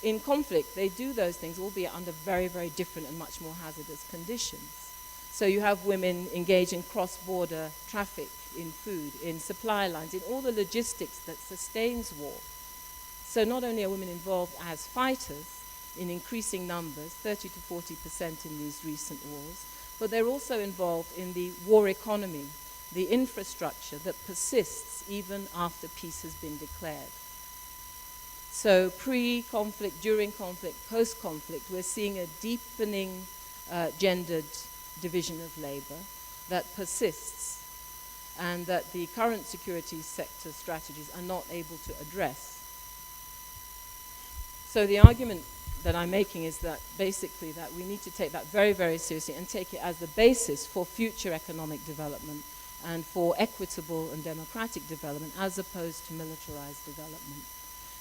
in conflict, they do those things, albeit under very, very different and much more hazardous conditions. So you have women engaged in cross-border traffic in food, in supply lines, in all the logistics that sustains war. So not only are women involved as fighters in increasing numbers, 30 to 40% in these recent wars, but they're also involved in the war economy, the infrastructure that persists even after peace has been declared. So pre-conflict, during conflict, post-conflict, we're seeing a deepening gendered division of labor that persists and that the current security sector strategies are not able to address. So the argument that I'm making is that basically that we need to take that very, very seriously and take it as the basis for future economic development and for equitable and democratic development as opposed to militarized development.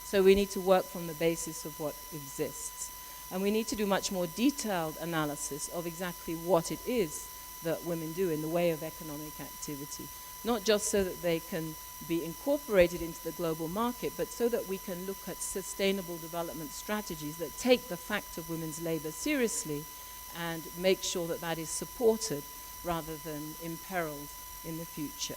So we need to work from the basis of what exists. And we need to do much more detailed analysis of exactly what it is that women do in the way of economic activity. Not just so that they can be incorporated into the global market, but so that we can look at sustainable development strategies that take the fact of women's labor seriously and make sure that that is supported rather than imperiled in the future.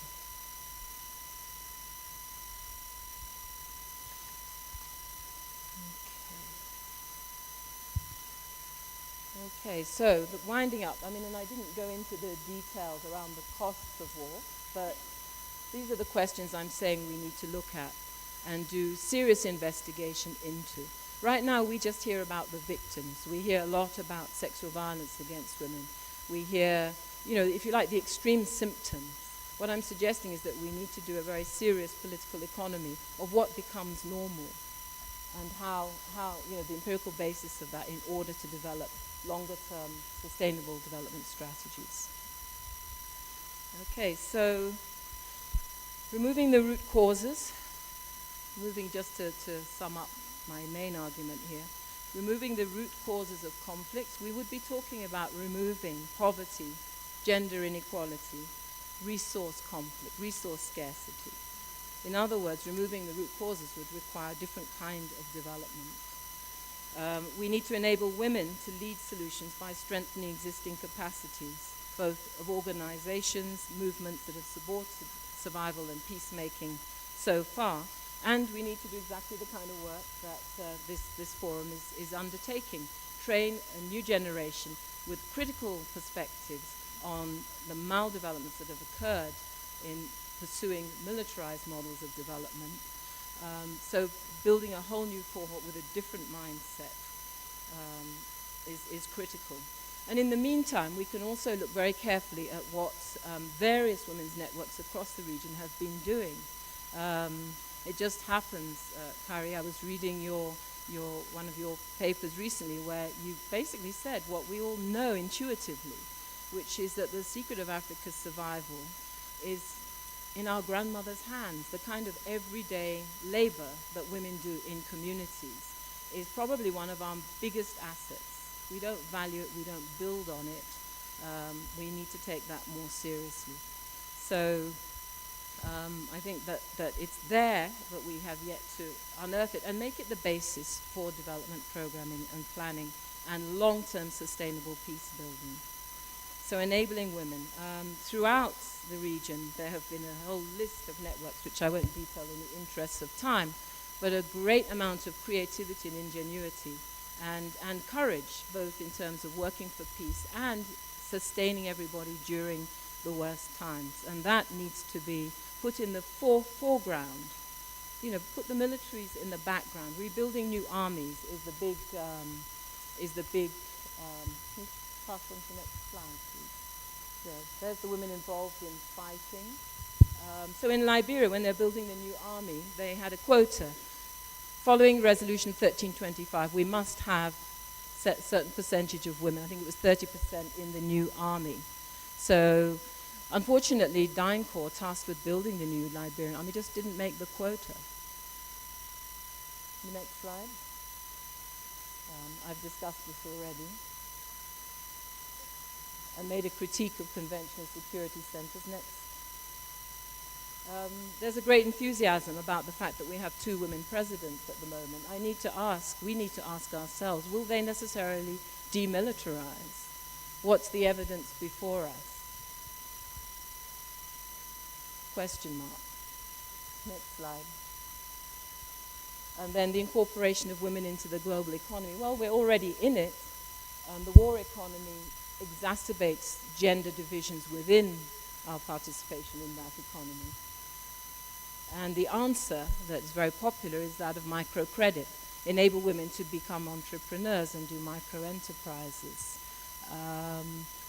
Okay, so winding up, I mean, and I didn't go into the details around the costs of war, but these are the questions I'm saying we need to look at and do serious investigation into. Right now, we just hear about the victims. We hear a lot about sexual violence against women. We hear, you know, if you like, the extreme symptoms. What I'm suggesting is that we need to do a very serious political economy of what becomes normal and how you know, the empirical basis of that in order to develop longer-term sustainable development strategies. Okay, so removing the root causes, moving just to sum up my main argument here, removing the root causes of conflicts, we would be talking about removing poverty, gender inequality, resource conflict, resource scarcity. In other words, removing the root causes would require a different kind of development. We need to enable women to lead solutions by strengthening existing capacities, both of organizations, movements that have supported survival and peacemaking so far, and we need to do exactly the kind of work that this forum is undertaking. Train a new generation with critical perspectives on the maldevelopments that have occurred in pursuing militarized models of development. So building a whole new cohort with a different mindset is critical. And in the meantime, we can also look very carefully at what various women's networks across the region have been doing. It just happens, Kari, I was reading one of your papers recently where you basically said what we all know intuitively, which is that the secret of Africa's survival is in our grandmother's hands. The kind of everyday labor that women do in communities is probably one of our biggest assets. We don't value it, we don't build on it. We need to take that more seriously. So I think that it's there, but we have yet to unearth it and make it the basis for development programming and planning and long-term sustainable peace building. So enabling women. Throughout the region, there have been a whole list of networks, which I won't detail in the interests of time, but a great amount of creativity and ingenuity and courage, both in terms of working for peace and sustaining everybody during the worst times. And that needs to be put in the foreground. You know, put the militaries in the background. Rebuilding new armies is the big, can you pass on to the next slide, please? Yeah, there's the women involved in fighting. So in Liberia, when they're building the new army, they had a quota. Following Resolution 1325, we must have a certain percentage of women. I think it was 30% in the new army. So unfortunately, DynCorp, tasked with building the new Liberian army, just didn't make the quota. The next slide. I've discussed this already. And made a critique of conventional security centers. Next. There's a great enthusiasm about the fact that we have 2 women presidents at the moment. We need to ask ourselves, will they necessarily demilitarize? What's the evidence before us? Question mark. Next slide. And then the incorporation of women into the global economy. Well, we're already in it. The war economy exacerbates gender divisions within our participation in that economy. And the answer that is very popular is that of microcredit. Enable women to become entrepreneurs and do micro-enterprises.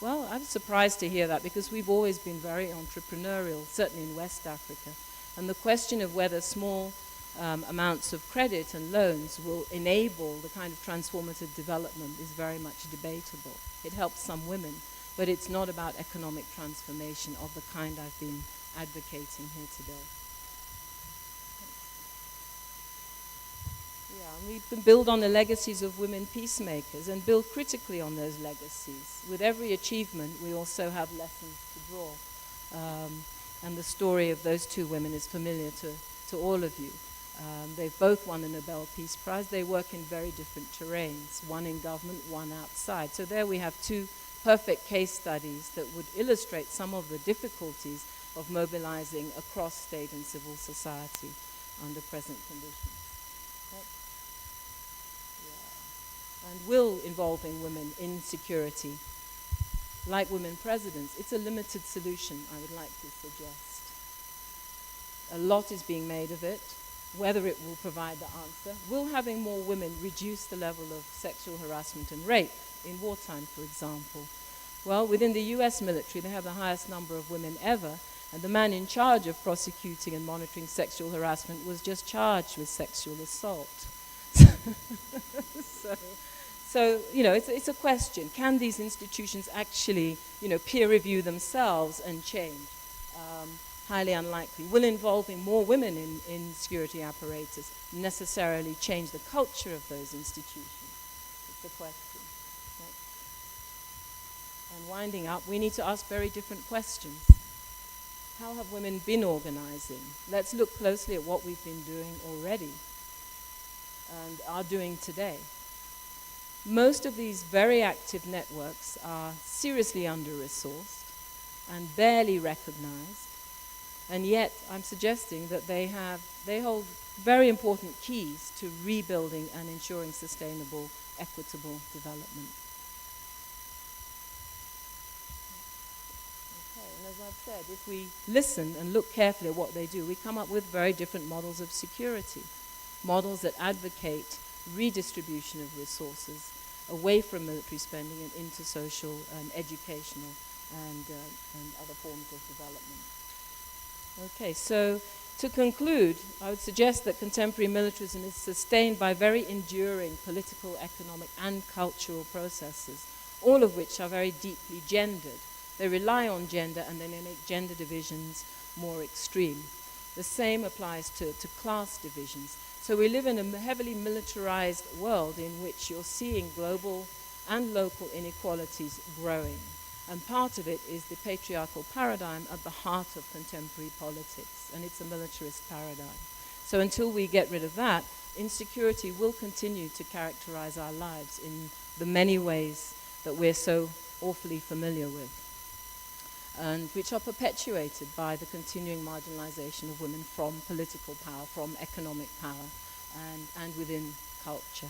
Well, I'm surprised to hear that because we've always been very entrepreneurial, certainly in West Africa. And the question of whether small amounts of credit and loans will enable the kind of transformative development is very much debatable. It helps some women, but it's not about economic transformation of the kind I've been advocating here today. Yeah, and we can build on the legacies of women peacemakers and build critically on those legacies. With every achievement, we also have lessons to draw. And the story of those two women is familiar to all of you. They've both won the Nobel Peace Prize. They work in very different terrains, one in government, one outside. So there we have two perfect case studies that would illustrate some of the difficulties of mobilizing across state and civil society under present conditions. And will involving women in security, like women presidents, it's a limited solution, I would like to suggest. A lot is being made of it. Whether it will provide the answer. Will having more women reduce the level of sexual harassment and rape in wartime, for example? Well, within the US military, they have the highest number of women ever, and the man in charge of prosecuting and monitoring sexual harassment was just charged with sexual assault. So, you know, it's a question. Can these institutions actually, you know, peer review themselves and change? Highly unlikely. Will involving more women in security apparatus necessarily change the culture of those institutions? It's the question. Right? And winding up, we need to ask very different questions. How have women been organizing? Let's look closely at what we've been doing already and are doing today. Most of these very active networks are seriously under-resourced and barely recognized. And yet, I'm suggesting that they hold very important keys to rebuilding and ensuring sustainable, equitable development. Okay, and as I've said, if we listen and look carefully at what they do, we come up with very different models of security, models that advocate redistribution of resources away from military spending and into social and educational and other forms of development. Okay, so to conclude, I would suggest that contemporary militarism is sustained by very enduring political, economic, and cultural processes, all of which are very deeply gendered. They rely on gender and then they make gender divisions more extreme. The same applies to class divisions. So we live in a heavily militarized world in which you're seeing global and local inequalities growing. And part of it is the patriarchal paradigm at the heart of contemporary politics, and it's a militarist paradigm. So until we get rid of that, insecurity will continue to characterize our lives in the many ways that we're so awfully familiar with, and which are perpetuated by the continuing marginalization of women from political power, from economic power, and within culture.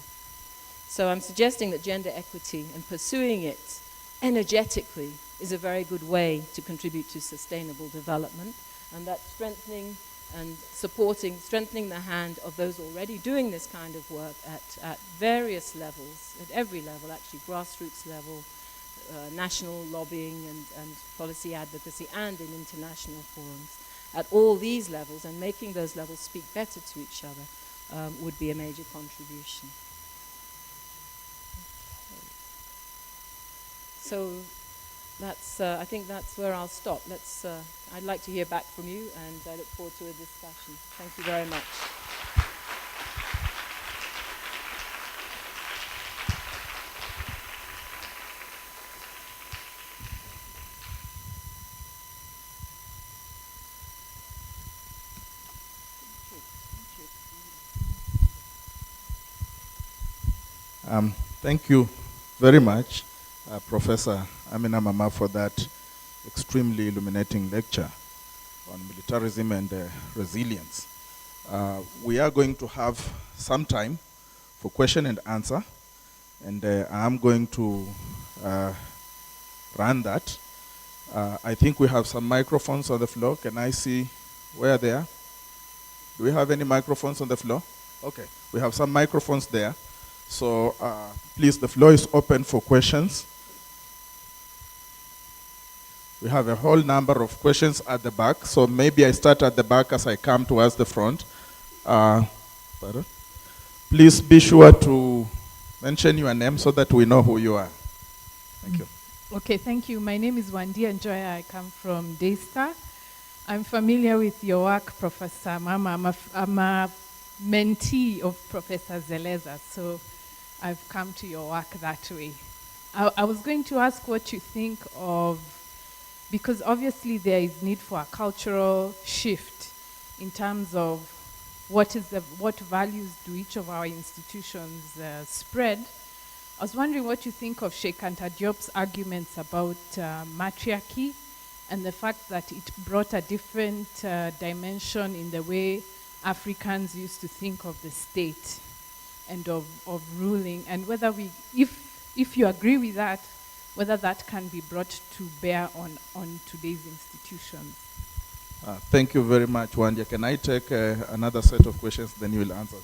So I'm suggesting that gender equity and pursuing it energetically is a very good way to contribute to sustainable development, and that strengthening the hand of those already doing this kind of work at various levels, at every level actually, grassroots level, national lobbying and policy advocacy, and in international forums. At all these levels, and making those levels speak better to each other, would be a major contribution. So that's, I think that's where I'll stop. I'd like to hear back from you, and I look forward to a discussion. Thank you very much. Thank you very much, Professor Amina Mama for that extremely illuminating lecture on militarism and resilience. We are going to have some time for question and answer, and I'm going to run that. I think we have some microphones on the floor. Can I see where they are? Do we have any microphones on the floor? Okay, we have some microphones there. So please, the floor is open for questions. We have a whole number of questions at the back, so maybe I start at the back as I come towards the front. Please be sure to mention your name so that we know who you are. Thank you. Okay, thank you. My name is Wandi Anjoya. I come from Daystar. I'm familiar with your work, Professor Mama. I'm a mentee of Professor Zeleza, so I've come to your work that way. I was going to ask what you think of, because obviously there is need for a cultural shift in terms of what values do each of our institutions spread. I was wondering what you think of Sheikh Anta Diop's arguments about matriarchy and the fact that it brought a different dimension in the way Africans used to think of the state and of ruling, and whether if you agree with that, whether that can be brought to bear on today's institutions. Thank you very much, Wanda. Can I take another set of questions, then you will answer?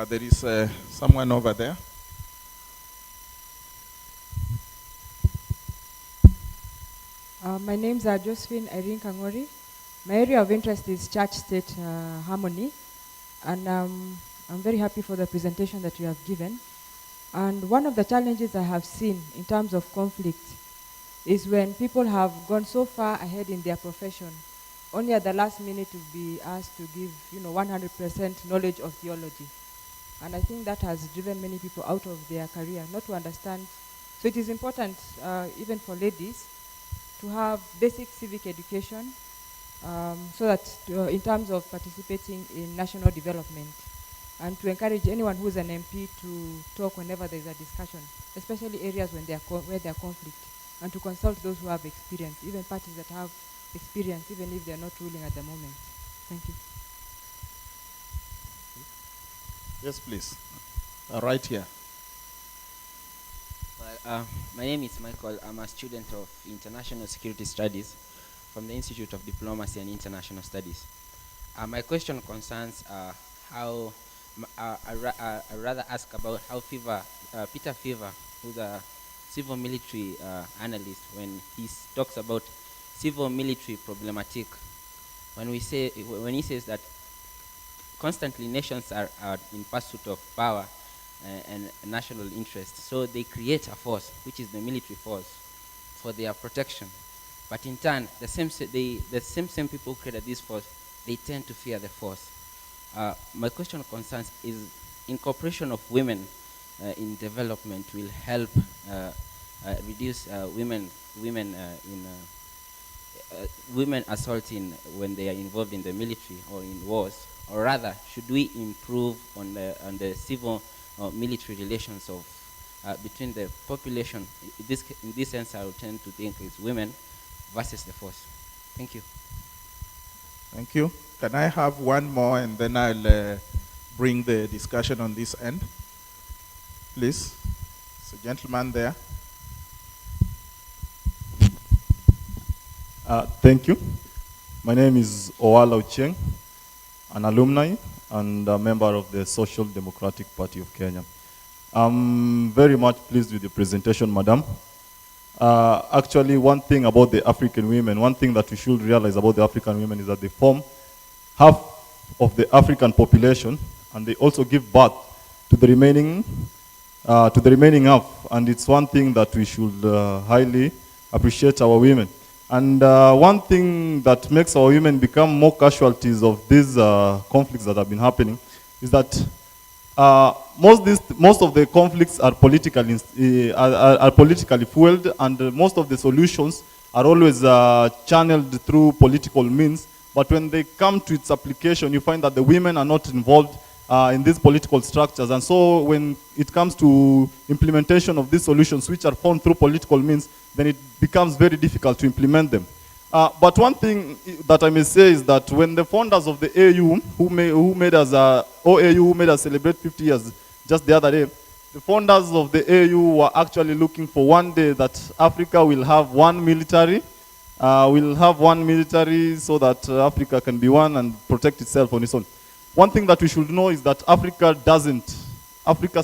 There is someone over there. My name is Josephine Irene Kangori. My area of interest is church-state harmony, and I'm very happy for the presentation that you have given. And one of the challenges I have seen in terms of conflict is when people have gone so far ahead in their profession, only at the last minute to be asked to give 100% knowledge of theology. And I think that has driven many people out of their career, not to understand. So it is important, even for ladies, to have basic civic education so that in terms of participating in national development, and to encourage anyone who is an MP to talk whenever there is a discussion, especially areas where there are conflict, and to consult those who have experience, even parties that have experience, even if they are not ruling at the moment. Thank you. Yes, please. Right here. Well, my name is Michael. I'm a student of International Security Studies from the Institute of Diplomacy and International Studies. My question concerns how, I rather ask about how Peter Fever, who's a civil military analyst, when he talks about civil military problematic, when he says that constantly nations are in pursuit of power and national interest, so they create a force, which is the military force, for their protection. But in turn, the same people who created this force, they tend to fear the force. My question concerns is incorporation of women in development will help reduce women assaulting when they are involved in the military or in wars, or rather, should we improve on the civil military relations of between the population? In this sense, I would tend to think it's women versus the force. Thank you. Thank you. Can I have one more, and then I'll bring the discussion on this end? Please. It's a gentleman there. Thank you. My name is Owala Ucheng, an alumni and a member of the Social Democratic Party of Kenya. I'm very much pleased with the presentation, madam. Actually, one thing about the African women, one thing that we should realize about the African women is that they form half of the African population, and they also give birth to the remaining half. And it's one thing that we should highly appreciate our women. And one thing that makes our women become more casualties of these conflicts that have been happening is that most of the conflicts are politically fueled, and most of the solutions are always channeled through political means. But when they come to its application, you find that the women are not involved, in these political structures. And so when it comes to implementation of these solutions, which are found through political means, then it becomes very difficult to implement them. But one thing that I may say is that when the founders of the AU, who made us OAU, who made us celebrate 50 years just the other day, the founders of the AU were actually looking for one day that Africa will have one military, so that Africa can be one and protect itself on its own. One thing that we should know is that Africa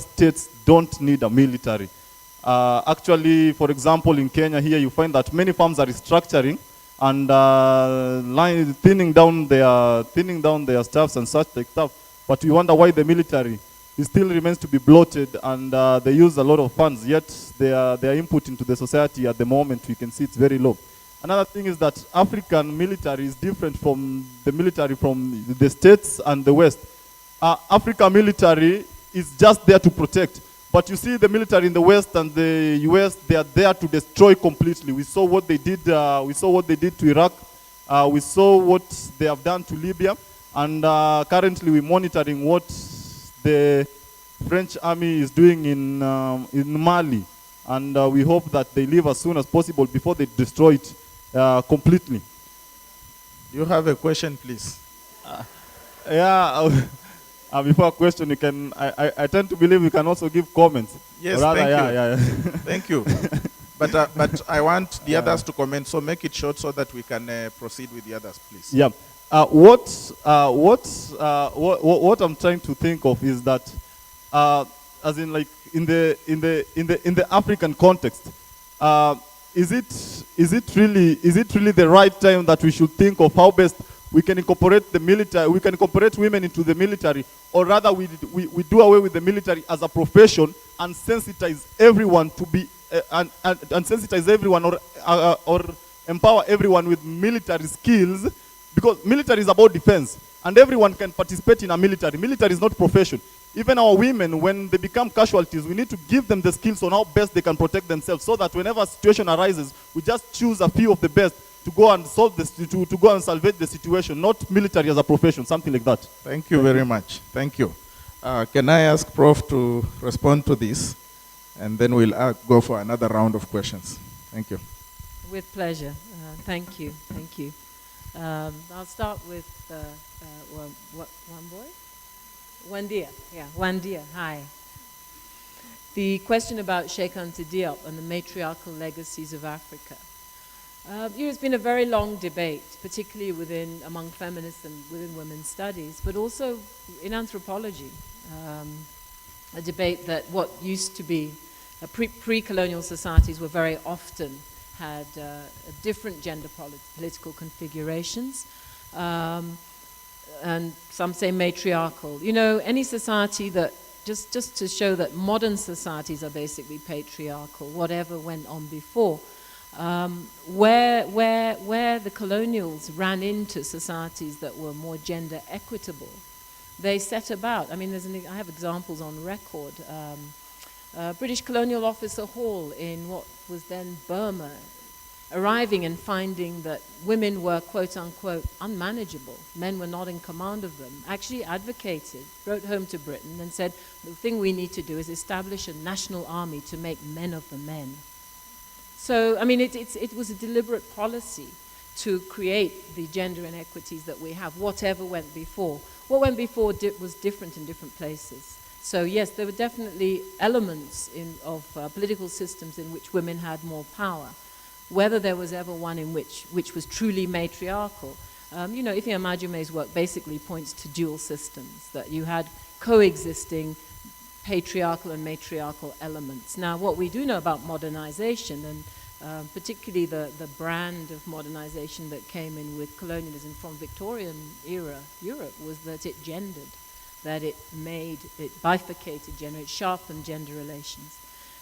states don't need a military. Actually, for example, in Kenya here, you find that many farms are restructuring and thinning down their staffs and such like stuff. But we wonder why the military still remains to be bloated, and they use a lot of funds, yet their input into the society at the moment, we can see it's very low. Another thing is that African military is different from the military from the States and the West. African military is just there to protect. But you see the military in the West and the US, they are there to destroy completely. We saw what they did, to Iraq. We saw what they have done to Libya. And currently we're monitoring what the French army is doing in Mali. And we hope that they leave as soon as possible before they destroy it completely. You have a question, please. Before a question, you can. I tend to believe you can also give comments. Yes, rather, thank you. Thank you. But I want the others to comment, so make it short so that we can proceed with the others, please. Yeah. What I'm trying to think of is that, as in like in the African context, is it really the right time that we should think of how best we can incorporate the military, we can incorporate women into the military, or rather we do away with the military as a profession and sensitize everyone to be and sensitize everyone or empower everyone with military skills, because military is about defense and everyone can participate in a military. Military is not profession. Even our women, when they become casualties, we need to give them the skills on how best they can protect themselves, so that whenever a situation arises, we just choose a few of the best to go and solve this, to go and salvage the situation, not military as a profession, something like that. Thank you very much. Thank you. Can I ask Prof to respond to this, and then we'll go for another round of questions. Thank you. With pleasure. Thank you. Thank you. I'll start with one boy. Wandia. Yeah, Wandia. Hi. The question about Sheikh Anta Diop and the matriarchal legacies of Africa. It's been a very long debate, particularly among feminists and within women's studies, but also in anthropology. A debate that what used to be pre-colonial societies were very often had different gender political configurations. And some say matriarchal. You know, any society that, just to show that modern societies are basically patriarchal, whatever went on before, where the colonials ran into societies that were more gender equitable, they set about, I mean, I have examples on record. British colonial officer Hall in what was then Burma, arriving and finding that women were, quote unquote, unmanageable. Men were not in command of them. Actually advocated, wrote home to Britain and said, the thing we need to do is establish a national army to make men of the men. So, I mean, it was a deliberate policy to create the gender inequities that we have, whatever went before. What went before was different in different places. So yes, there were definitely elements of political systems in which women had more power. Whether there was ever one in which was truly matriarchal, you know, Ifeanyi Majume's work basically points to dual systems, that you had coexisting patriarchal and matriarchal elements. Now, what we do know about modernization, and particularly the brand of modernization that came in with colonialism from Victorian era Europe, was that it gendered, that it bifurcated gender, it sharpened gender relations.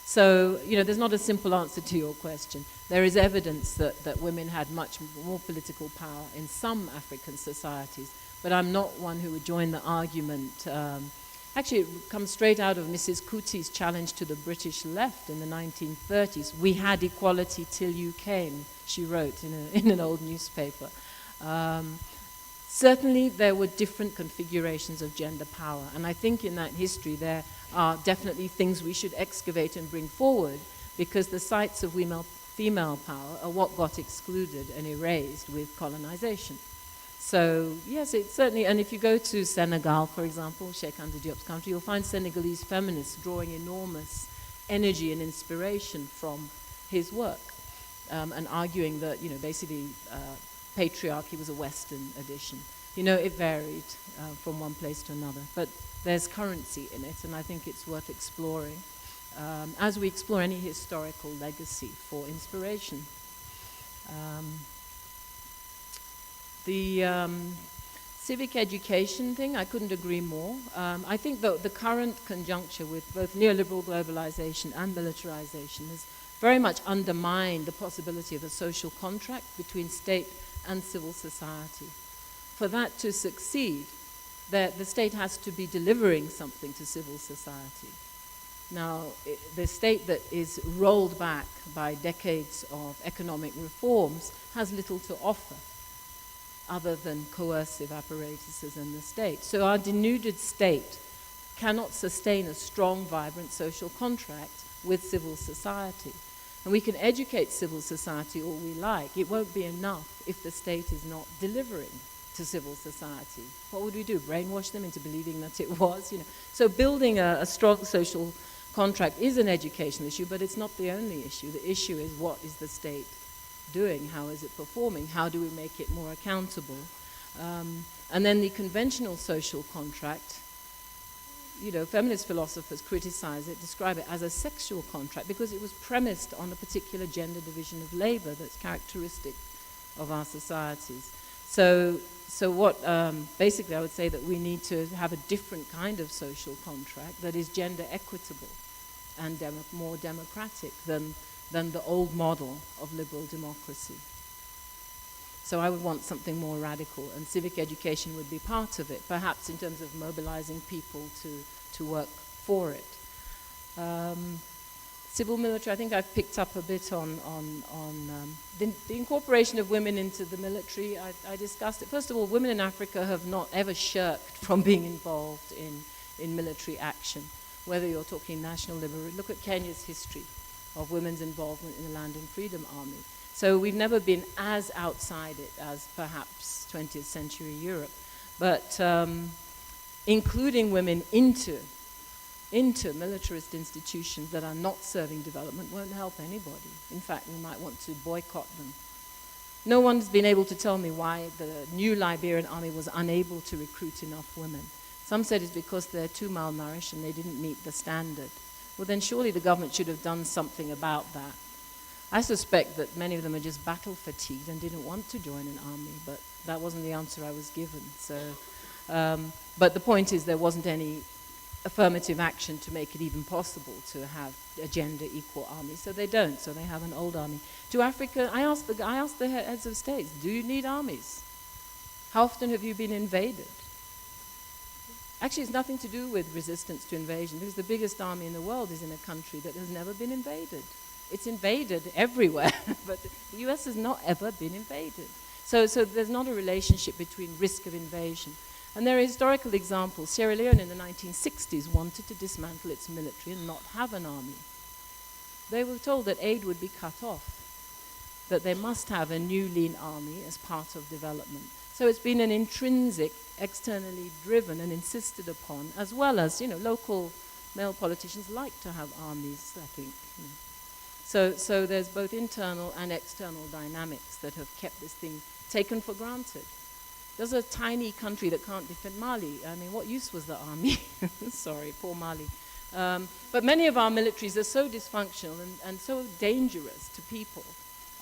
So, you know, there's not a simple answer to your question. There is evidence that women had much more political power in some African societies, but I'm not one who would join the argument. Actually, it comes straight out of Mrs. Kuti's challenge to the British left in the 1930s. We had equality till you came, she wrote in an old newspaper. Certainly, there were different configurations of gender power, and I think in that history there are definitely things we should excavate and bring forward, because the sites of female power are what got excluded and erased with colonization. So, yes, it certainly, and if you go to Senegal, for example, Sheikh Anta Diop's country, you'll find Senegalese feminists drawing enormous energy and inspiration from his work, and arguing that, basically patriarchy was a Western addition. It varied from one place to another, but there's currency in it, and I think it's worth exploring as we explore any historical legacy for inspiration. The civic education thing, I couldn't agree more. I think that the current conjuncture with both neoliberal globalization and militarization has very much undermined the possibility of a social contract between state and civil society. For that to succeed, the state has to be delivering something to civil society. Now, the state that is rolled back by decades of economic reforms has little to offer other than coercive apparatuses in the state. So our denuded state cannot sustain a strong, vibrant social contract with civil society. And we can educate civil society all we like. It won't be enough if the state is not delivering to civil society. What would we do? Brainwash them into believing that it was? So building a strong social contract is an educational issue, but it's not the only issue. The issue is, what is the state doing? How is it performing? How do we make it more accountable? And then the conventional social contract, feminist philosophers criticize it, describe it as a sexual contract, because it was premised on a particular gender division of labor that's characteristic of our societies. So what, basically I would say that we need to have a different kind of social contract that is gender equitable and more democratic than the old model of liberal democracy. So I would want something more radical, and civic education would be part of it, perhaps in terms of mobilizing people to work for it. Civil military, I think I've picked up a bit on the incorporation of women into the military. I discussed it. First of all, women in Africa have not ever shirked from being involved in military action, whether you're talking national liberation. Look at Kenya's history of women's involvement in the Land and Freedom Army. So we've never been as outside it as perhaps 20th century Europe. But including women into militarist institutions that are not serving development won't help anybody. In fact, we might want to boycott them. No one's been able to tell me why the new Liberian army was unable to recruit enough women. Some said it's because they're too malnourished and they didn't meet the standard. Well, then surely the government should have done something about that. I suspect that many of them are just battle fatigued and didn't want to join an army, but that wasn't the answer I was given. So, but the point is, there wasn't any affirmative action to make it even possible to have a gender equal army. So they don't. So they have an old army. To Africa, I asked the heads of states, do you need armies? How often have you been invaded? Actually, it's nothing to do with resistance to invasion, because the biggest army in the world is in a country that has never been invaded. It's invaded everywhere, but the US has not ever been invaded. So there's not a relationship between risk of invasion. And there are historical examples. Sierra Leone in the 1960s wanted to dismantle its military and not have an army. They were told that aid would be cut off, that they must have a new lean army as part of development. So it's been an intrinsic, externally driven and insisted upon, as well as, local male politicians like to have armies, I think. So there's both internal and external dynamics that have kept this thing taken for granted. There's a tiny country that can't defend Mali. I mean, what use was the army? Sorry, poor Mali. But many of our militaries are so dysfunctional and so dangerous to people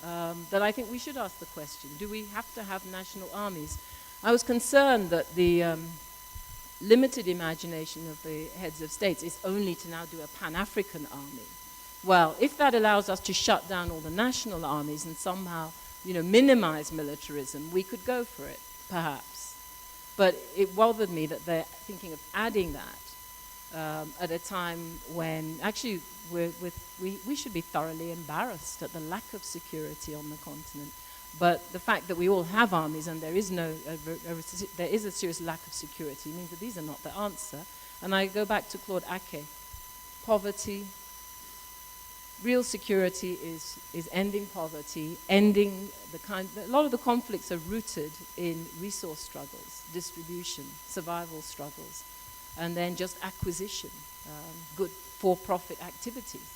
that I think we should ask the question, do we have to have national armies? I was concerned that the limited imagination of the heads of states is only to now do a Pan-African army. Well, if that allows us to shut down all the national armies and somehow, minimize militarism, we could go for it, perhaps. But it bothered me that they're thinking of adding that at a time when actually we should be thoroughly embarrassed at the lack of security on the continent. But the fact that we all have armies and there is there is a serious lack of security means that these are not the answer. And I go back to Claude Ake. Poverty, real security is ending poverty, ending a lot of the conflicts are rooted in resource struggles, distribution, survival struggles, and then just acquisition, good for-profit activities.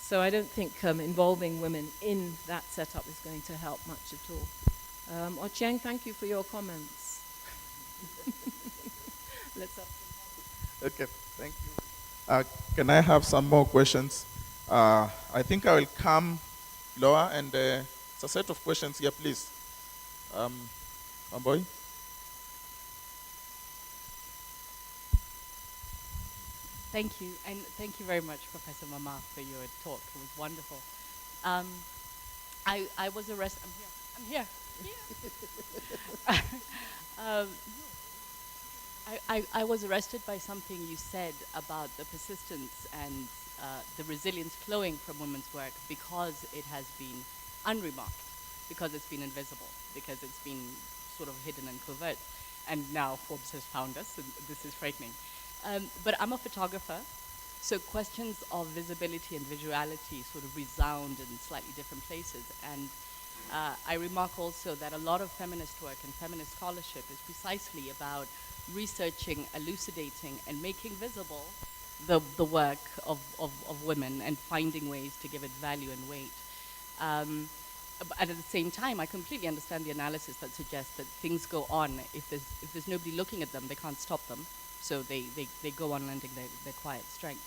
So I don't think involving women in that setup is going to help much at all. Ochieng, thank you for your comments. Let's have some. Okay, thank you. Can I have some more questions? I think I will come lower, and it's a set of questions here, please. Amboy? Thank you, and thank you very much, Professor Mama, for your talk. It was wonderful. I was arrested. I'm here. I was arrested by something you said about the persistence and the resilience flowing from women's work because it has been unremarked, because it's been invisible, because it's been sort of hidden and covert. And now Forbes has found us, and this is frightening. But I'm a photographer, so questions of visibility and visuality sort of resound in slightly different places. And I remark also that a lot of feminist work and feminist scholarship is precisely about researching, elucidating, and making visible the work of women and finding ways to give it value and weight. And at the same time, I completely understand the analysis that suggests that things go on. If there's nobody looking at them, they can't stop them. So they go on lending their quiet strength.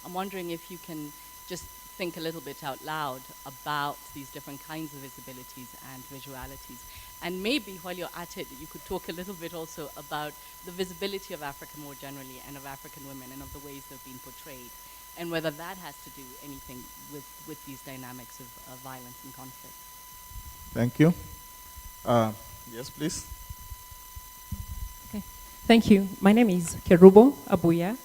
I'm wondering if you can just think a little bit out loud about these different kinds of visibilities and visualities. And maybe while you're at it, you could talk a little bit also about the visibility of Africa more generally and of African women and of the ways they've been portrayed, and whether that has to do anything with these dynamics of violence and conflict. Thank you. Yes, please. Okay. Thank you. My name is Kerubo Abuya.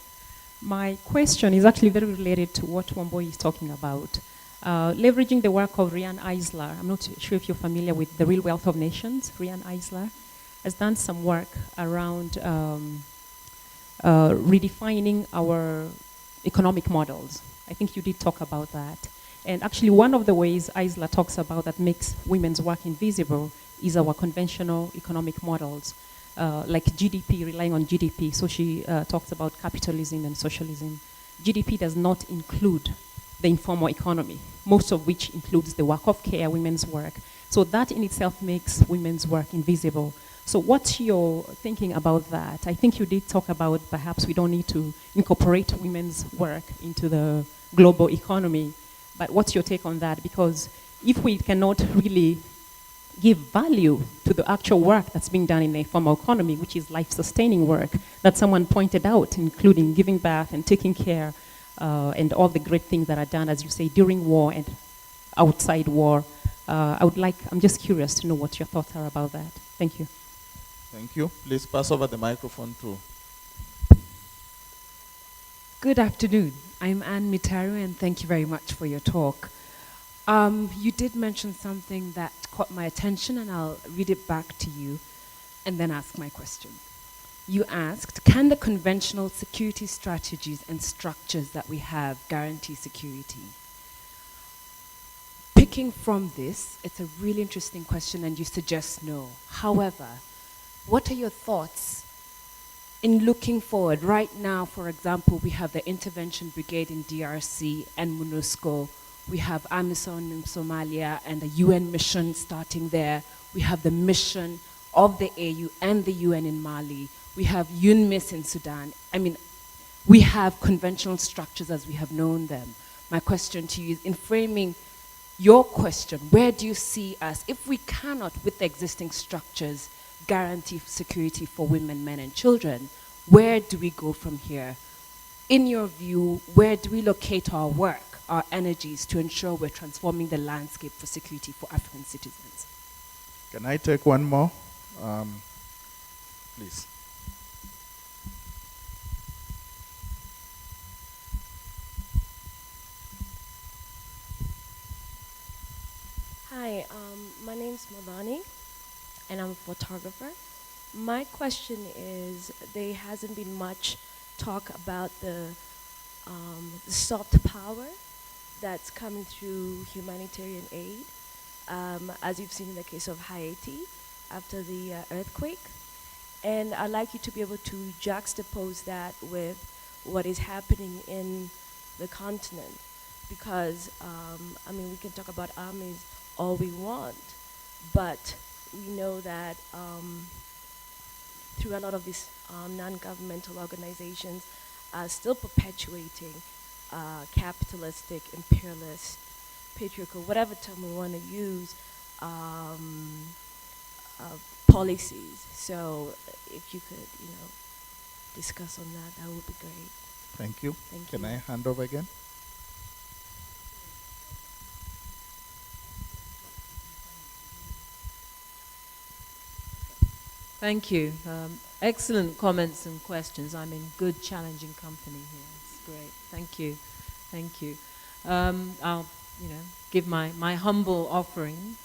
My question is actually very related to what Wamboi is talking about. Leveraging the work of Rian Eisler, I'm not sure if you're familiar with The Real Wealth of Nations. Rian Eisler has done some work around redefining our economic models. I think you did talk about that. And actually one of the ways Eisler talks about that makes women's work invisible is our conventional economic models, like GDP, relying on GDP. So she talks about capitalism and socialism. GDP does not include the informal economy, most of which includes the work of care, women's work. So that in itself makes women's work invisible. So what's your thinking about that? I think you did talk about perhaps we don't need to incorporate women's work into the global economy, but what's your take on that? Because if we cannot really give value to the actual work that's being done in the informal economy, which is life-sustaining work that someone pointed out, including giving birth and taking care, and all the great things that are done, as you say, during war and outside war. I'm just curious to know what your thoughts are about that. Thank you. Thank you. Please pass over the microphone to. Good afternoon. I'm Anne Mitaru, and thank you very much for your talk. You did mention something that caught my attention, and I'll read it back to you and then ask my question. You asked, can the conventional security strategies and structures that we have guarantee security? Picking from this, it's a really interesting question, and you suggest no. However, what are your thoughts in looking forward? Right now, for example, we have the Intervention Brigade in DRC and MONUSCO. We have AMISOM in Somalia and the UN mission starting there. We have the mission of the AU and the UN in Mali. We have UNMISS in Sudan. I mean, we have conventional structures as we have known them. My question to you is, in framing your question, where do you see us, if we cannot, with the existing structures, guarantee security for women, men, and children, where do we go from here? In your view, where do we locate our work, our energies, to ensure we're transforming the landscape for security for African citizens? Can I take one more? Please. Hi, my name's Modani, and I'm a photographer. My question is, there hasn't been much talk about the soft power that's coming through humanitarian aid, as you've seen in the case of Haiti after the earthquake. And I'd like you to be able to juxtapose that with what is happening in the continent. Because, I mean, we can talk about armies all we want, but we know that through a lot of these non-governmental organizations are still perpetuating capitalistic, imperialist, patriarchal, whatever term we want to use, policies. So if you could, discuss on that, that would be great. Thank you. Thank Can you. I hand over again? Thank you. Excellent comments and questions. I'm in good, challenging company here. It's great. Thank you. Thank you. I'll, give my humble offering.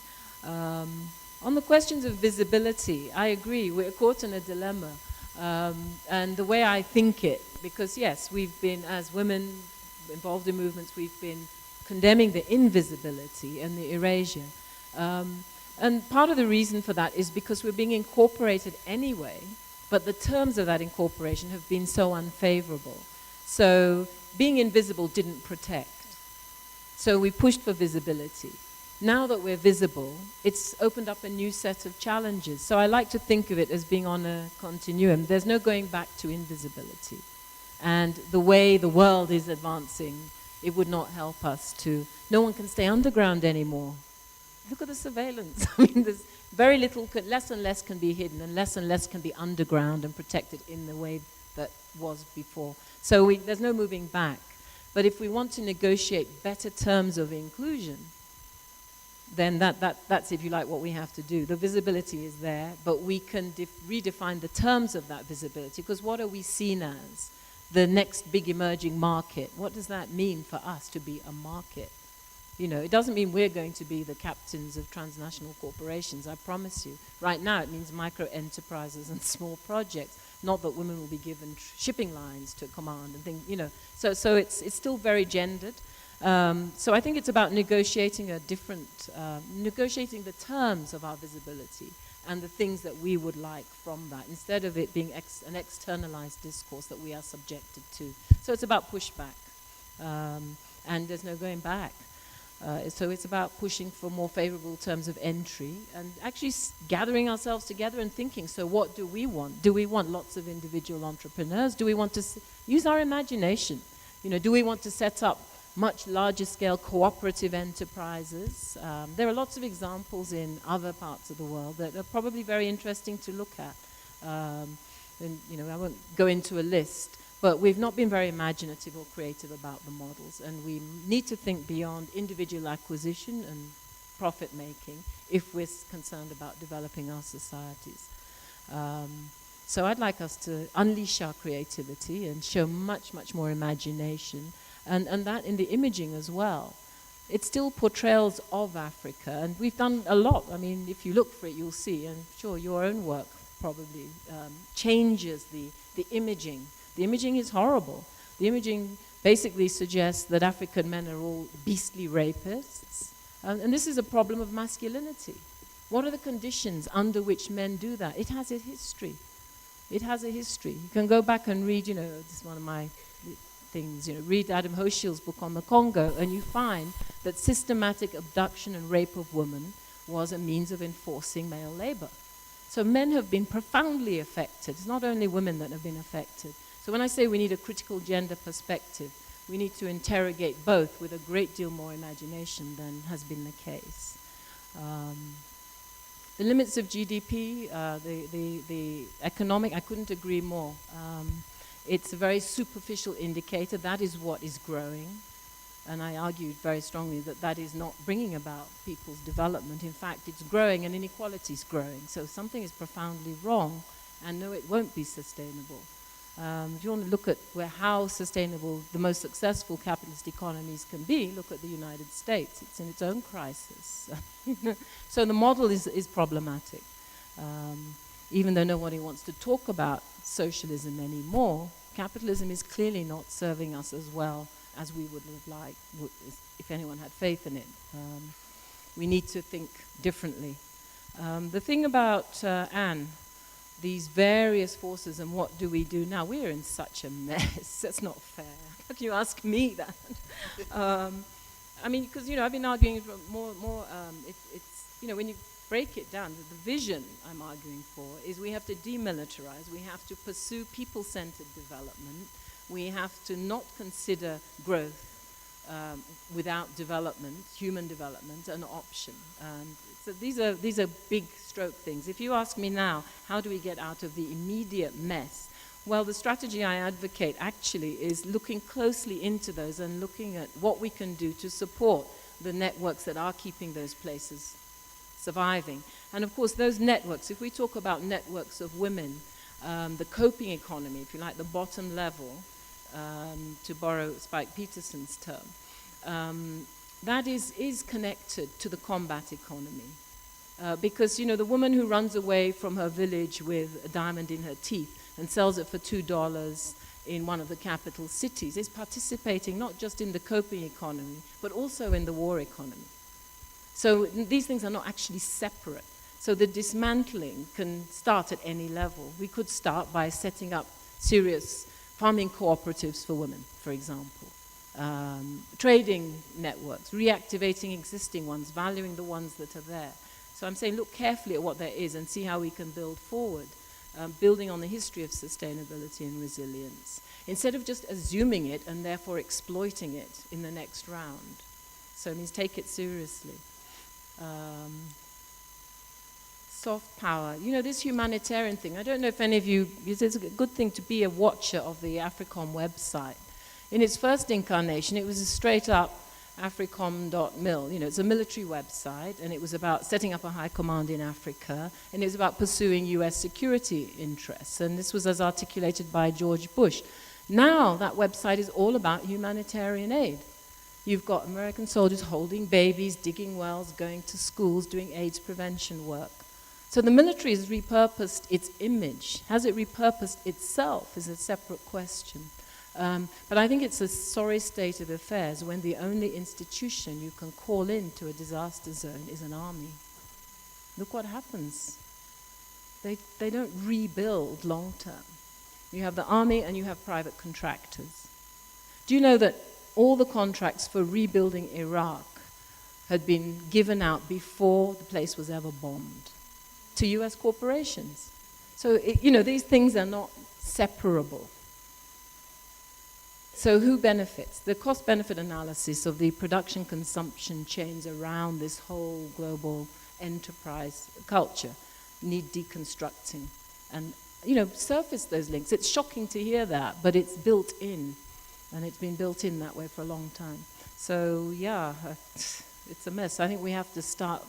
On the questions of visibility, I agree. We're caught in a dilemma. And the way I think it, because yes, we've been, as women involved in movements, we've been condemning the invisibility and the erasure. And part of the reason for that is because we're being incorporated anyway, but the terms of that incorporation have been so unfavorable. So being invisible didn't protect. So we pushed for visibility. Now that we're visible, it's opened up a new set of challenges. So I like to think of it as being on a continuum. There's no going back to invisibility. And the way the world is advancing, it would not help us to, no one can stay underground anymore. Look at the surveillance. I mean, there's very little, less and less can be hidden, and less can be underground and protected in the way that was before. So there's no moving back. But if we want to negotiate better terms of inclusion, then that's, if you like, what we have to do. The visibility is there, but we can redefine the terms of that visibility, because what are we seen as? The next big emerging market. What does that mean for us to be a market? It doesn't mean we're going to be the captains of transnational corporations, I promise you. Right now, it means micro enterprises and small projects, not that women will be given shipping lines to command and things, So it's still very gendered. So I think it's about negotiating negotiating the terms of our visibility and the things that we would like from that, instead of it being an externalized discourse that we are subjected to. So it's about pushback, and there's no going back. So it's about pushing for more favorable terms of entry and actually gathering ourselves together and thinking, so what do we want? Do we want lots of individual entrepreneurs? Do we want to use our imagination? Do we want to set up much larger scale cooperative enterprises? There are lots of examples in other parts of the world that are probably very interesting to look at. And I won't go into a list, but we've not been very imaginative or creative about the models, and we need to think beyond individual acquisition and profit making if we're concerned about developing our societies. So I'd like us to unleash our creativity and show much, much more imagination, and that in the imaging as well. It's still portrayals of Africa, and we've done a lot. I mean, if you look for it, you'll see, and sure, your own work probably changes the imaging. The imaging is horrible. The imaging basically suggests that African men are all beastly rapists. And this is a problem of masculinity. What are the conditions under which men do that? It has a history. It has a history. You can go back and read, this is one of my things, read Adam Hochschild's book on the Congo, and you find that systematic abduction and rape of women was a means of enforcing male labor. So men have been profoundly affected. It's not only women that have been affected. So when I say we need a critical gender perspective, we need to interrogate both with a great deal more imagination than has been the case. The limits of GDP, the economic, I couldn't agree more. It's a very superficial indicator. That is what is growing. And I argued very strongly that that is not bringing about people's development. In fact, it's growing and inequality is growing. So something is profoundly wrong, and no, it won't be sustainable. If you want to look at how sustainable the most successful capitalist economies can be, look at the United States. It's in its own crisis. So the model is problematic. Even though nobody wants to talk about socialism anymore, capitalism is clearly not serving us as well as we would have liked if anyone had faith in it. We need to think differently. The thing about Anne, these various forces and what do we do now? We're in such a mess. That's not fair. How can you ask me that? I mean, because, I've been arguing more, it's when you break it down, the vision I'm arguing for is we have to demilitarize, we have to pursue people-centered development, we have to not consider growth without development, human development, an option. So these are big stroke things. If you ask me now, how do we get out of the immediate mess? Well, the strategy I advocate actually is looking closely into those and looking at what we can do to support the networks that are keeping those places surviving. And of course, those networks, if we talk about networks of women, the coping economy, if you like, the bottom level, to borrow Spike Peterson's term, that is connected to the combat economy. Because, the woman who runs away from her village with a diamond in her teeth and sells it for $2 in one of the capital cities is participating not just in the coping economy, but also in the war economy. So these things are not actually separate. So the dismantling can start at any level. We could start by setting up serious farming cooperatives for women, for example. Trading networks, reactivating existing ones, valuing the ones that are there. So I'm saying look carefully at what there is and see how we can build forward, building on the history of sustainability and resilience, instead of just assuming it and therefore exploiting it in the next round. So it means take it seriously. Soft power. This humanitarian thing, I don't know if any of you, it's a good thing to be a watcher of the AFRICOM website. In its first incarnation, it was a straight-up africom.mil. It's a military website, and it was about setting up a high command in Africa, and it was about pursuing US security interests, and this was as articulated by George Bush. Now, that website is all about humanitarian aid. You've got American soldiers holding babies, digging wells, going to schools, doing AIDS prevention work. So the military has repurposed its image. Has it repurposed itself is a separate question. But I think it's a sorry state of affairs when the only institution you can call into a disaster zone is an army. Look what happens. They don't rebuild long term. You have the army and you have private contractors. Do you know that all the contracts for rebuilding Iraq had been given out before the place was ever bombed to US corporations? So, these things are not separable. So who benefits? The cost-benefit analysis of the production-consumption chains around this whole global enterprise culture need deconstructing and, surface those links. It's shocking to hear that, but it's built in, and it's been built in that way for a long time. So, yeah, it's a mess. I think we have to start.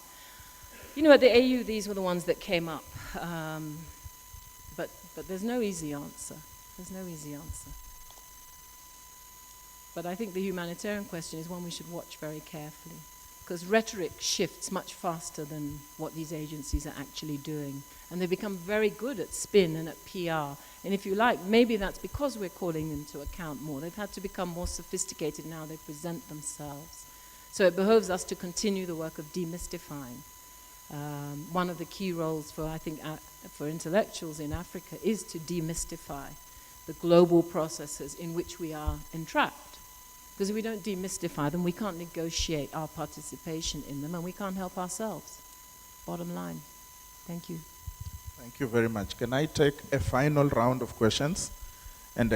At the AU, these were the ones that came up, but there's no easy answer. There's no easy answer. But I think the humanitarian question is one we should watch very carefully, because rhetoric shifts much faster than what these agencies are actually doing. And they become very good at spin and at PR. And if you like, maybe that's because we're calling them to account more. They've had to become more sophisticated now they present themselves. So it behoves us to continue the work of demystifying. One of the key roles for, I think, for intellectuals in Africa is to demystify the global processes in which we are entrapped. Because if we don't demystify them, we can't negotiate our participation in them, and we can't help ourselves. Bottom line. Thank you. Thank you very much. Can I take a final round of questions? And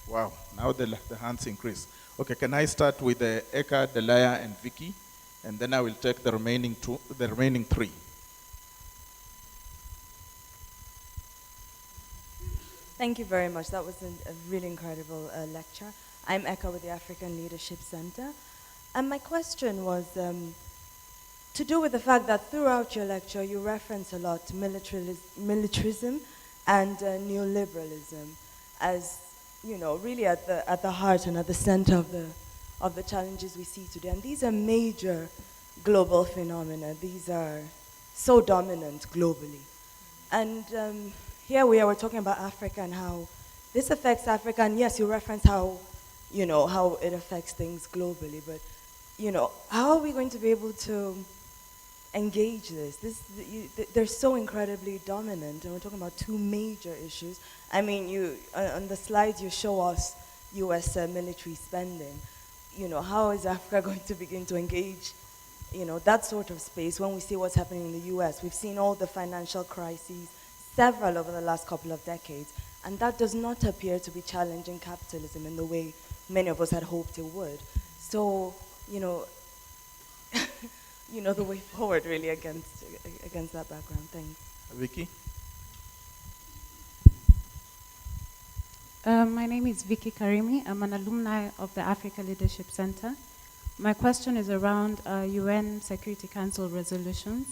wow, now the hands increase. Okay, can I start with Eka, Delaya, and Vicky, and then I will take the remaining three. Thank you very much. That was a really incredible lecture. I'm Eka with the African Leadership Center. And my question was to do with the fact that throughout your lecture you reference a lot to militarism and neoliberalism. as, really at the heart and at the center of the challenges we see today. And these are major global phenomena. These are so dominant globally. And here we're talking about Africa and how this affects Africa. And yes, you reference how it affects things globally. But, how are we going to be able to engage this? They're so incredibly dominant, and we're talking about two major issues. I mean, on the slides you show us U.S. Military spending. How is Africa going to begin to engage, that sort of space when we see what's happening in the U.S.? We've seen all the financial crises, several over the last couple of decades, and that does not appear to be challenging capitalism in the way many of us had hoped it would. So, the way forward really against that background. Thanks. Vicky? My name is Vicky Karimi. I'm an alumni of the Africa Leadership Center. My question is around UN Security Council resolutions.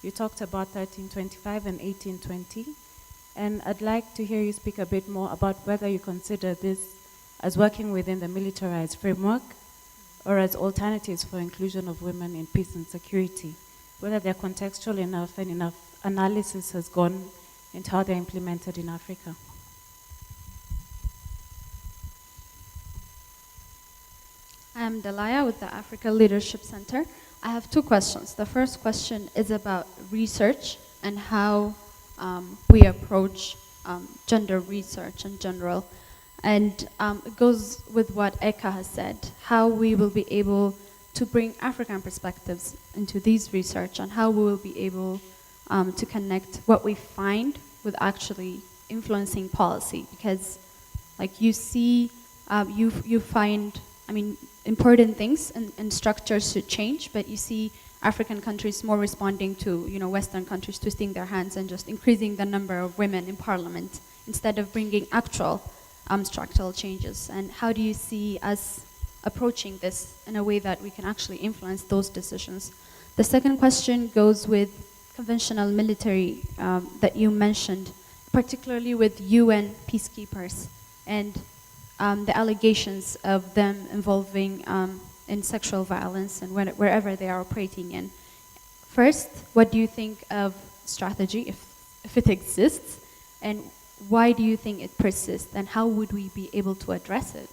You talked about 1325 and 1820, and I'd like to hear you speak a bit more about whether you consider this as working within the militarized framework or as alternatives for inclusion of women in peace and security, whether they're contextual enough and enough analysis has gone into how they're implemented in Africa. I'm Delia with the Africa Leadership Center. I have two questions. The first question is about research and how we approach gender research in general. And it goes with what Eka has said, how we will be able to bring African perspectives into these research and how we will be able to connect what we find with actually influencing policy. Because like you see, you find, important things and structures should change, but you see African countries more responding to, Western countries twisting their hands and just increasing the number of women in parliament instead of bringing actual structural changes. And how do you see us approaching this in a way that we can actually influence those decisions? The second question goes with conventional military that you mentioned, particularly with UN peacekeepers and the allegations of them involving in sexual violence and wherever they are operating in. First, what do you think of strategy, if it exists, and why do you think it persists, and how would we be able to address it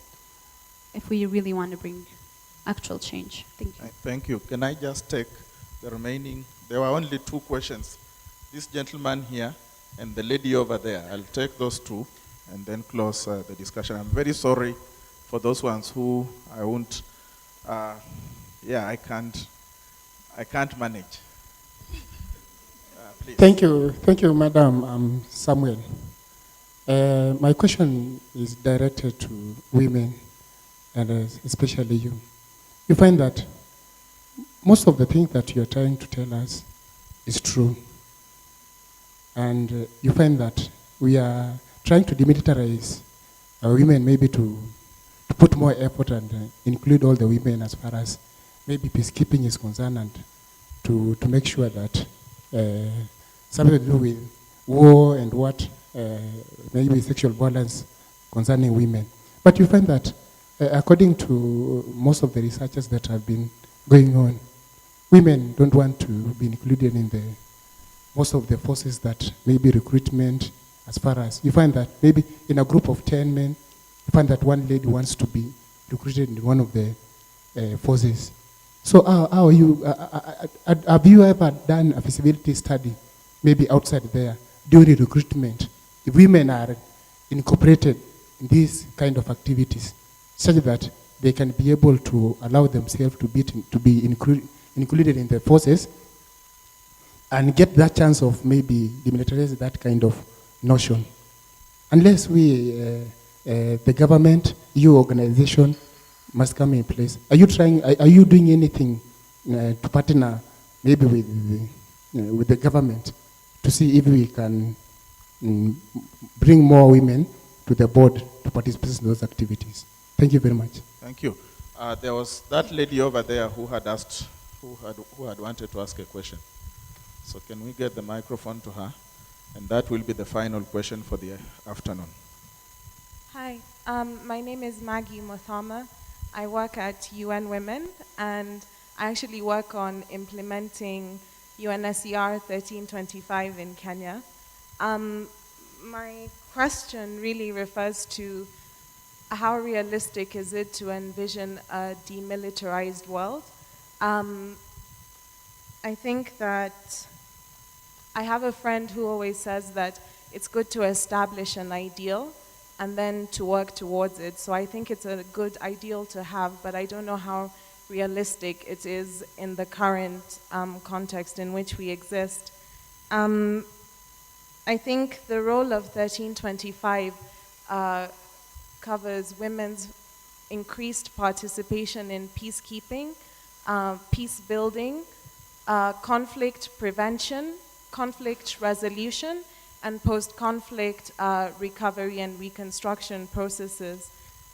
if we really want to bring actual change? Thank you. Thank you. Can I just take the remaining? There were only two questions. This gentleman here and the lady over there. I'll take those two and then close the discussion. I'm very sorry for those ones who I won't, I can't manage. Please. Thank you, Madam Samuel. My question is directed to women, and especially you. You find that most of the things that you're trying to tell us is true. And you find that we are trying to demilitarize our women, maybe to put more effort and include all the women as far as maybe peacekeeping is concerned, and to make sure that something to do with war and maybe sexual violence concerning women. But you find that according to most of the researchers that have been going on, women don't want to be included in most of the forces that maybe recruitment, as far as you find that maybe in a group of 10 men, you find that one lady wants to be recruited in one of the forces. So how are you, have you ever done a feasibility study, maybe outside there, during recruitment, if women are incorporated in these kind of activities, such that they can be able to allow themselves to be included in the forces and get that chance of maybe demilitarize that kind of notion? Unless the government, EU organization must come in place. Are you doing anything to partner maybe with the government to see if we can bring more women to the board to participate in those activities? Thank you very much. Thank you. There was that lady over there who had asked, who had wanted to ask a question. So can we get the microphone to her? And that will be the final question for the afternoon. Hi, my name is Maggie Mothama. I work at UN Women, and I actually work on implementing UNSCR 1325 in Kenya. My question really refers to how realistic is it to envision a demilitarized world? I think that I have a friend who always says that it's good to establish an ideal and then to work towards it. So I think it's a good ideal to have, but I don't know how realistic it is in the current context in which we exist. I think the role of 1325 covers women's increased participation in peacekeeping, peace building, conflict prevention, conflict resolution, and post-conflict recovery and reconstruction processes.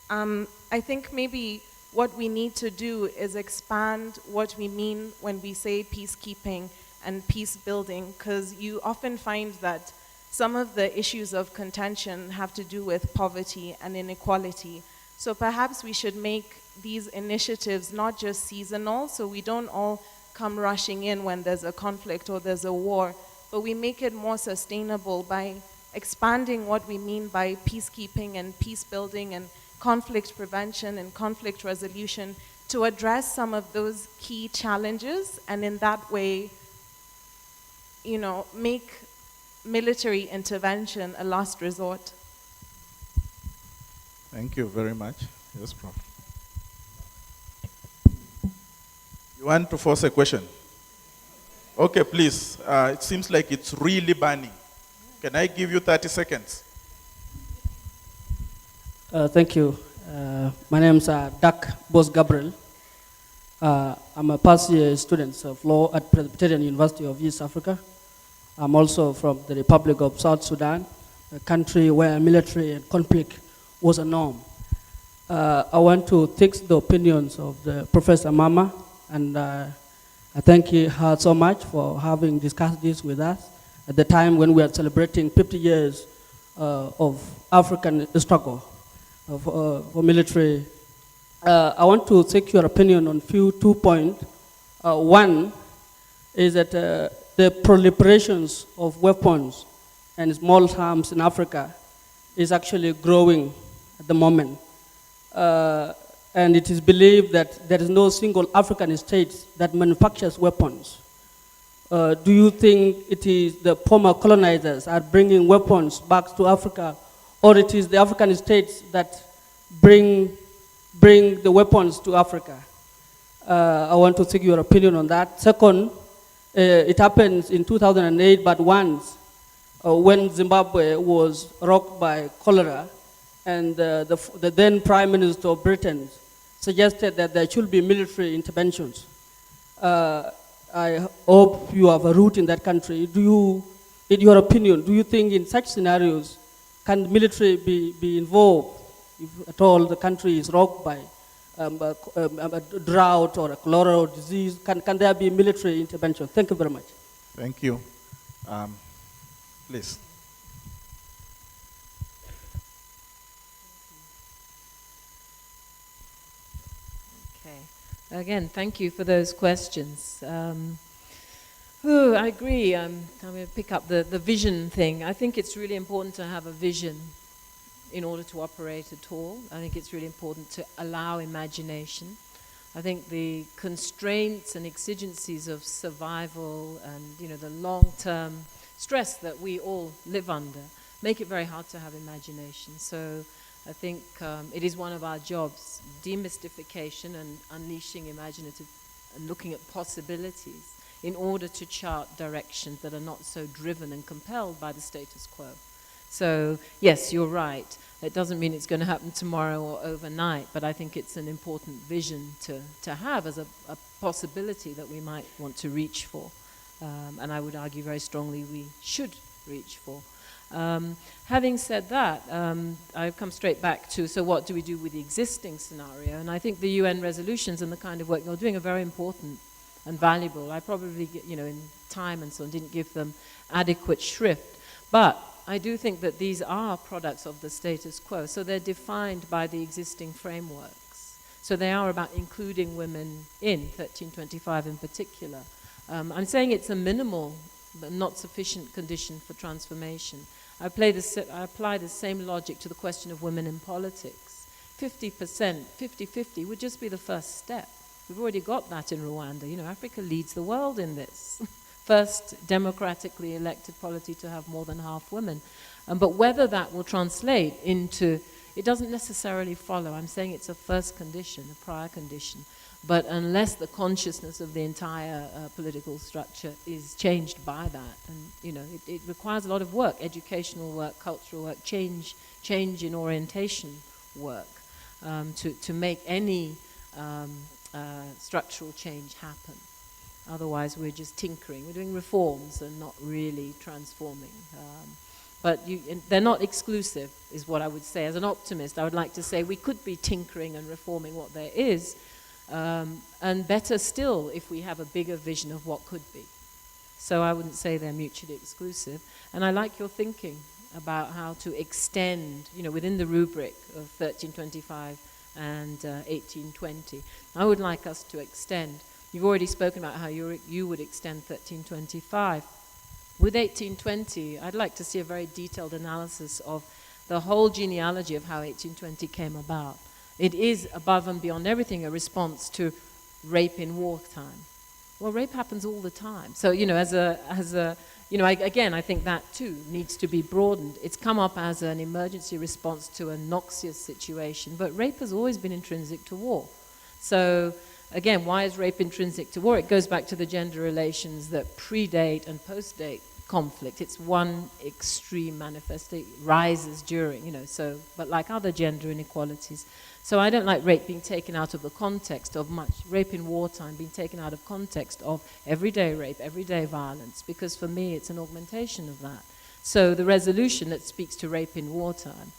I think maybe what we need to do is expand what we mean when we say peacekeeping and peace building, because you often find that some of the issues of contention have to do with poverty and inequality. So perhaps we should make these initiatives not just seasonal, so we don't all come rushing in when there's a conflict or there's a war, but we make it more sustainable by expanding what we mean by peacekeeping and peace building and conflict prevention and conflict resolution to address some of those key challenges, and in that way, you know, make military intervention a last resort. Thank you very much. Yes, Prof. You want to force a question? Okay, please. It seems like it's really burning. Can I give you 30 seconds? Thank you. My name is Dak Bos Gabriel. I'm a past year student of law at Presbyterian University of East Africa. I'm also from the Republic of South Sudan, a country where military and conflict was a norm. I want to take the opinions of the Professor Mama, and I thank her so much for having discussed this with us at the time when we are celebrating 50 years of African struggle for military. I want to take your opinion on 2 points. One is that the proliferations of weapons and small arms in Africa is actually growing at the moment. And it is believed that there is no single African state that manufactures weapons. Do you think it is the former colonizers are bringing weapons back to Africa, or it is the African states that bring the weapons to Africa? I want to take your opinion on that. Second, it happens in 2008, but once when Zimbabwe was rocked by cholera, and the then Prime Minister of Britain suggested that there should be military interventions. I hope you have a root in that country. Do you, in your opinion, do you think in such scenarios, can the military be involved if at all the country is rocked by a drought or a cholera disease? Can there be military intervention? Thank you very much. Thank you. Please. Again, thank you for those questions. I agree. I'm going to pick up the vision thing. I think it's really important to have a vision in order to operate at all. I think it's really important to allow imagination. I think the constraints and exigencies of survival and, you know, the long-term stress that we all live under make it very hard to have imagination. So I think it is one of our jobs, demystification and unleashing imaginative and looking at possibilities in order to chart directions that are not so driven and compelled by the status quo. So yes, you're right. It doesn't mean it's going to happen tomorrow or overnight, but I think it's an important vision to have as a possibility that we might want to reach for. And I would argue very strongly we should reach for. Having said that, I've come straight back to, so what do we do with the existing scenario? And I think the UN resolutions and the kind of work you're doing are very important and valuable. I probably, you know, in time and so on, didn't give them adequate shrift. But I do think that these are products of the status quo. So they're defined by the existing frameworks. So they are about including women in 1325 in particular. I'm saying it's a minimal but not sufficient condition for transformation. I apply the same logic to the question of women in politics. 50%, 50-50 would just be the first step. We've already got that in Rwanda. You know, Africa leads the world in this. First democratically elected polity to have more than half women. But whether that will translate into, it doesn't necessarily follow. I'm saying it's a first condition, a prior condition. But unless the consciousness of the entire political structure is changed by that, and you know, it requires a lot of work, educational work, cultural work, change in orientation work, to make any structural change happen. Otherwise, we're just tinkering. We're doing reforms and not really transforming. But they're not exclusive, is what I would say. As an optimist, I would like to say we could be tinkering and reforming what there is, and better still if we have a bigger vision of what could be. So I wouldn't say they're mutually exclusive. And I like your thinking about how to extend, you know, within the rubric of 1325 and 1820. I would like us to extend. You've already spoken about how you would extend 1325. With 1820, I'd like to see a very detailed analysis of the whole genealogy of how 1820 came about. It is, above and beyond everything, a response to rape in wartime. Well, rape happens all the time. So, you know, I think that too needs to be broadened. It's come up as an emergency response to a noxious situation, but rape has always been intrinsic to war. So, again, why is rape intrinsic to war? It goes back to the gender relations that predate and postdate conflict. It's one extreme manifestation, rises during, you know, so, but like other gender inequalities. So I don't like rape being taken out of the context of much, rape in wartime being taken out of context of everyday rape, everyday violence, because for me it's an augmentation of that. So the resolution that speaks to rape in wartime,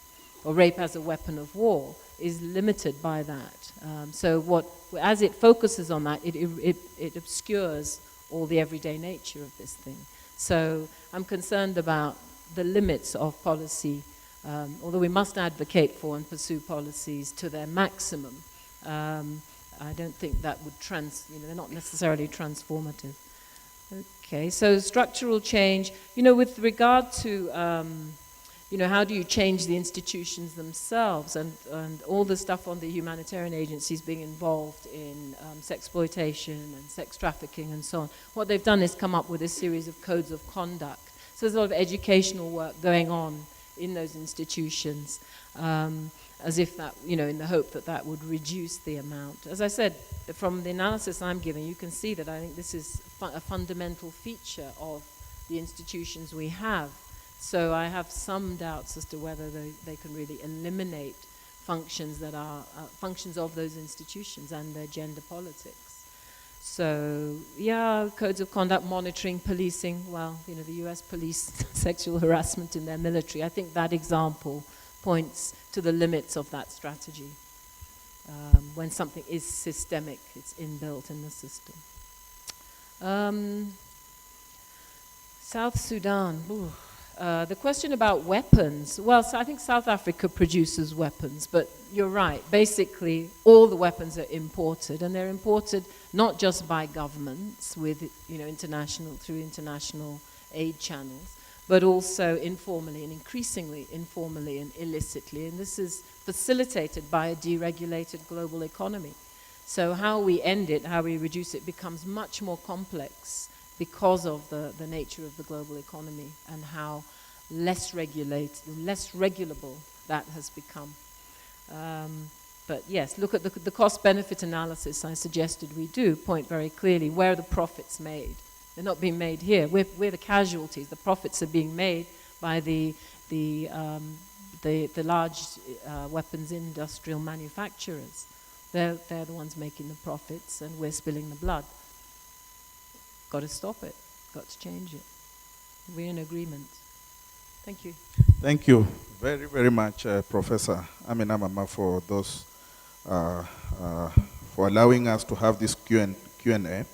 or rape as a weapon of war, is limited by that. So as it focuses on that, it obscures all the everyday nature of this thing. So I'm concerned about the limits of policy, although we must advocate for and pursue policies to their maximum. I don't think that would they're not necessarily transformative. Okay, so structural change, you know, with regard to, how do you change the institutions themselves and all the stuff on the humanitarian agencies being involved in sexploitation and sex trafficking and so on. What they've done is come up with a series of codes of conduct. So there's a lot of educational work going on in those institutions, as if that, you know, in the hope that that would reduce the amount. As I said, from the analysis I'm giving, you can see that I think this is a fundamental feature of the institutions we have. So I have some doubts as to whether they can really eliminate functions that are functions of those institutions and their gender politics. So, yeah, codes of conduct, monitoring, policing. Well, you know, the US police sexual harassment in their military. I think that example points to the limits of that strategy. When something is systemic, it's inbuilt in the system. South Sudan. Ooh. The question about weapons, well, so I think South Africa produces weapons, but you're right. Basically, all the weapons are imported, and they're imported not just by governments with, you know, through international aid channels, but also informally and increasingly informally and illicitly. And this is facilitated by a deregulated global economy. So how we end it, how we reduce it, becomes much more complex because of the nature of the global economy and how less regulable that has become. But yes, look at the cost-benefit analysis I suggested we do, point very clearly where are the profits made. They're not being made here. We're the casualties. The profits are being made by the large weapons industrial manufacturers. They're the ones making the profits, and we're spilling the blood. Got to stop it. Got to change it. We're in agreement. Thank you. Thank you very, very much, Professor Amina Mama, for those for allowing us to have this Q&A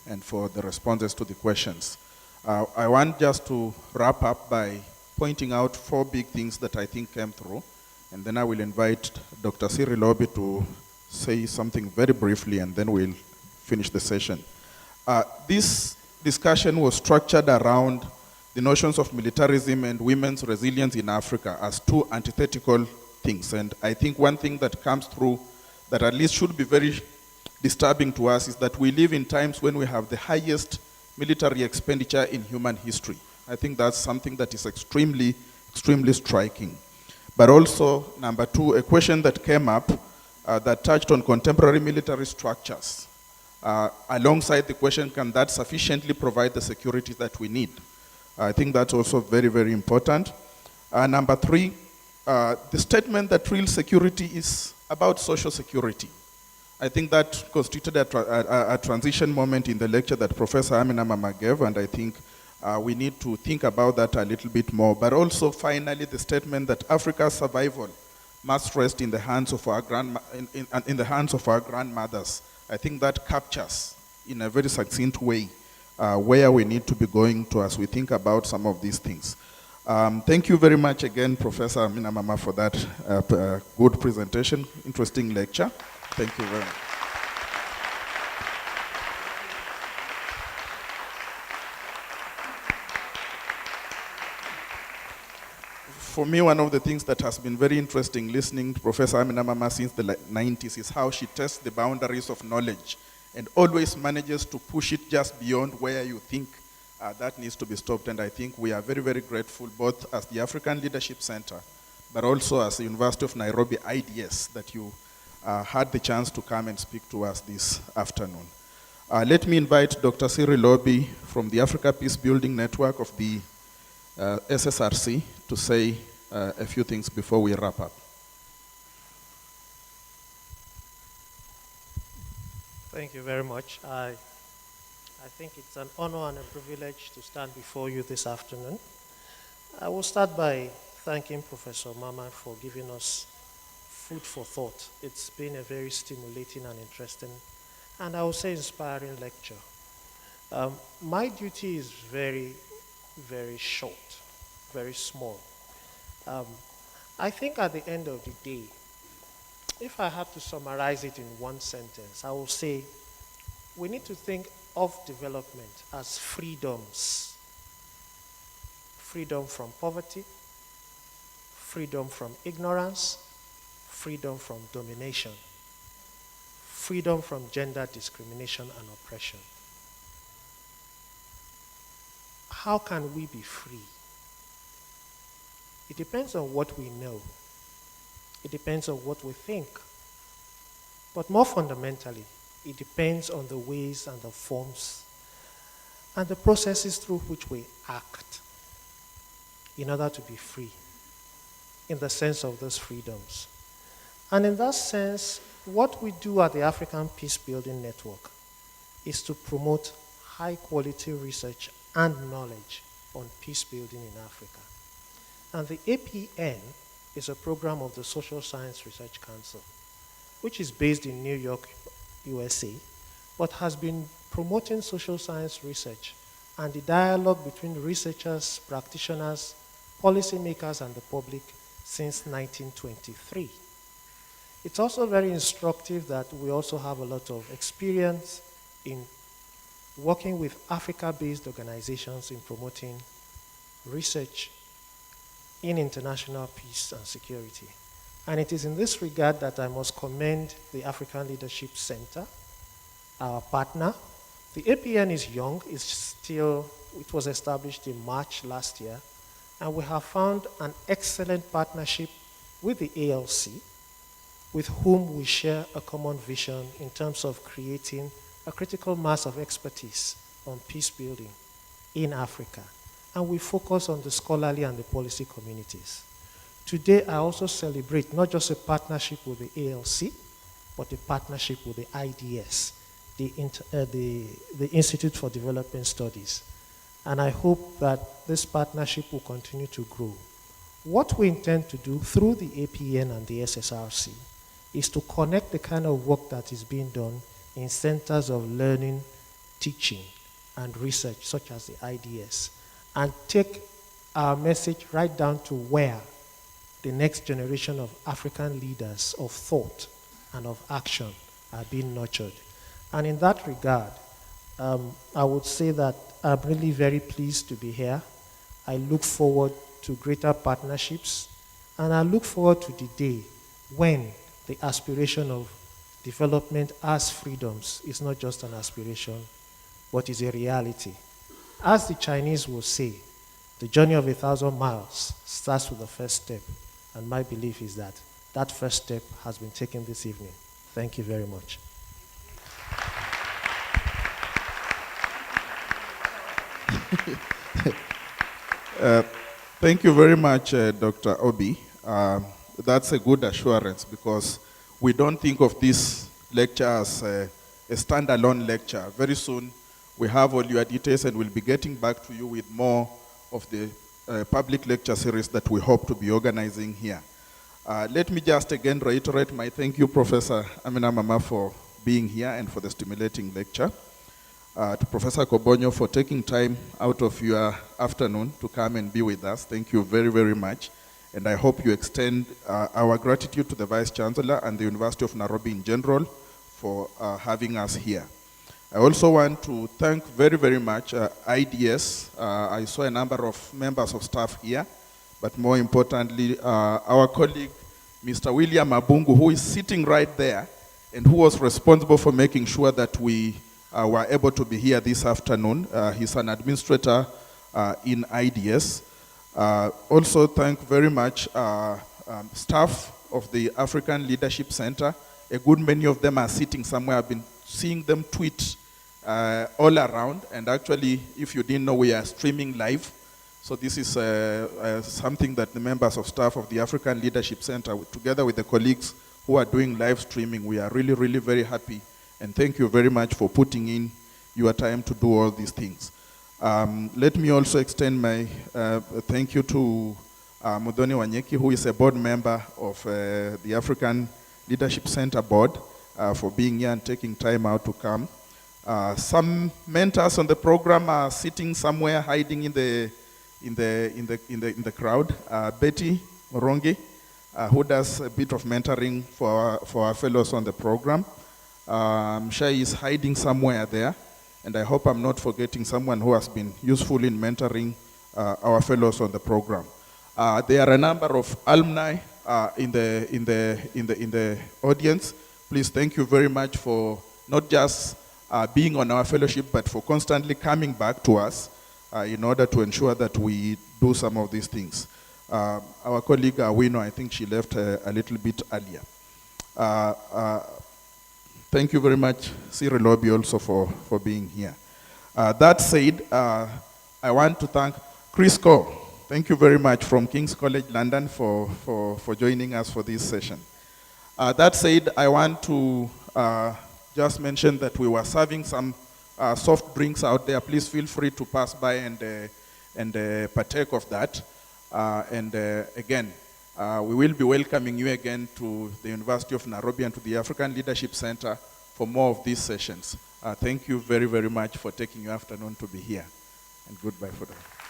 and for the responses to the questions. I want just to wrap up by pointing out 4 big things that I think came through. And then I will invite Dr. Cyril Obi to say something very briefly, and then we'll finish the session. This discussion was structured around the notions of militarism and women's resilience in Africa as 2 antithetical things. And I think one thing that comes through that at least should be very disturbing to us is that we live in times when we have the highest military expenditure in human history. I think that's something that is extremely, extremely striking. But also, number 2, a question that came up that touched on contemporary military structures. Alongside the question, can that sufficiently provide the security that we need? I think that's also very, very important. Number 3, the statement that real security is about social security. I think that constituted a transition moment in the lecture that Professor Amina Mama gave, and I think we need to think about that a little bit more. But also, finally, the statement that Africa's survival must rest in the hands of our grandmothers. I think that captures, in a very succinct way, where we need to be going to as we think about some of these things. Thank you very much again, Professor Amina Mama, for that good presentation, interesting lecture. Thank you very much. For me, one of the things that has been very interesting listening to Professor Amina Mama since the 90s is how she tests the boundaries of knowledge and always manages to push it just beyond where you think that needs to be stopped. And I think we are very, very grateful, both as the African Leadership Center, but also as the University of Nairobi IDS, that you had the chance to come and speak to us this afternoon. Let me invite Dr. Cyril Obi from the Africa Peace Building Network of the SSRC to say a few things before we wrap up. Thank you very much. I think it's an honor and a privilege to stand before you this afternoon. I will start by thanking Professor Mama for giving us food for thought. It's been a very stimulating and interesting, and I would say inspiring lecture. My duty is very, very short, very small. I think at the end of the day, if I had to summarize it in one sentence, I will say we need to think of development as freedoms. Freedom from poverty, freedom from ignorance, freedom from domination, freedom from gender discrimination and oppression. How can we be free? It depends on what we know. It depends on what we think. But more fundamentally, it depends on the ways and the forms and the processes through which we act in order to be free, in the sense of those freedoms. And in that sense, what we do at the African Peace Building Network is to promote high-quality research and knowledge on peace building in Africa. And the APN is a program of the Social Science Research Council, which is based in New York, USA, but has been promoting social science research and the dialogue between researchers, practitioners, policymakers, and the public since 1923. It's also very instructive that we also have a lot of experience in working with Africa-based organizations in promoting research in international peace and security. And it is in this regard that I must commend the African Leadership Center, our partner. The APN is young, it was established in March last year, and we have found an excellent partnership with the ALC, with whom we share a common vision in terms of creating a critical mass of expertise on peace building in Africa. And we focus on the scholarly and the policy communities. Today, I also celebrate not just a partnership with the ALC, but a partnership with the IDS, the Institute for Development Studies. And I hope that this partnership will continue to grow. What we intend to do through the APN and the SSRC is to connect the kind of work that is being done in centers of learning, teaching, and research, such as the IDS, and take our message right down to where the next generation of African leaders of thought and of action are being nurtured. And in that regard, I would say that I'm really very pleased to be here. I look forward to greater partnerships, and I look forward to the day when the aspiration of development as freedoms is not just an aspiration, but is a reality. As the Chinese will say, the journey of 1,000 miles starts with the first step, and my belief is that that first step has been taken this evening. Thank you very much. Thank you very much, Dr. Obi. That's a good assurance, because we don't think of this lecture as a standalone lecture. Very soon, we have all your details, and we'll be getting back to you with more of the public lecture series that we hope to be organizing here. Let me just again reiterate my thank you, Professor Amina Mama, for being here and for the stimulating lecture. To Professor Kobonyo for taking time out of your afternoon to come and be with us. Thank you very, very much. And I hope you extend our gratitude to the Vice Chancellor and the University of Nairobi in general for having us here. I also want to thank very, very much IDS. I saw a number of members of staff here, but more importantly, our colleague, Mr. William Abungu, who is sitting right there and who was responsible for making sure that we were able to be here this afternoon. He's an administrator in IDS. Also thank very much staff of the African Leadership Center. A good many of them are sitting somewhere. I've been seeing them tweet all around, and actually, if you didn't know, we are streaming live. So this is something that the members of staff of the African Leadership Center, together with the colleagues who are doing live streaming, we are really, really very happy. And thank you very much for putting in your time to do all these things. Let me also extend my thank you to Mudhoni Wanyeki, who is a board member of the African Leadership Center board, for being here and taking time out to come. Some mentors on the program are sitting somewhere hiding in the crowd. Betty Morongi, who does a bit of mentoring for our fellows on the program. Shai is hiding somewhere there, and I hope I'm not forgetting someone who has been useful in mentoring our fellows on the program. There are a number of alumni in the audience. Please, thank you very much for not just being on our fellowship, but for constantly coming back to us in order to ensure that we do some of these things. Our colleague Wino, I think she left a little bit earlier. Thank you very much, Cyril Lobby, also for being here. That said, I want to thank Chris Coe. Thank you very much, from King's College London, for joining us for this session. That said, I want to just mention that we were serving some soft drinks out there. Please feel free to pass by and partake of that. Again, we will be welcoming you again to the University of Nairobi and to the African Leadership Center for more of these sessions. Thank you very, very much for taking your afternoon to be here. And goodbye for now.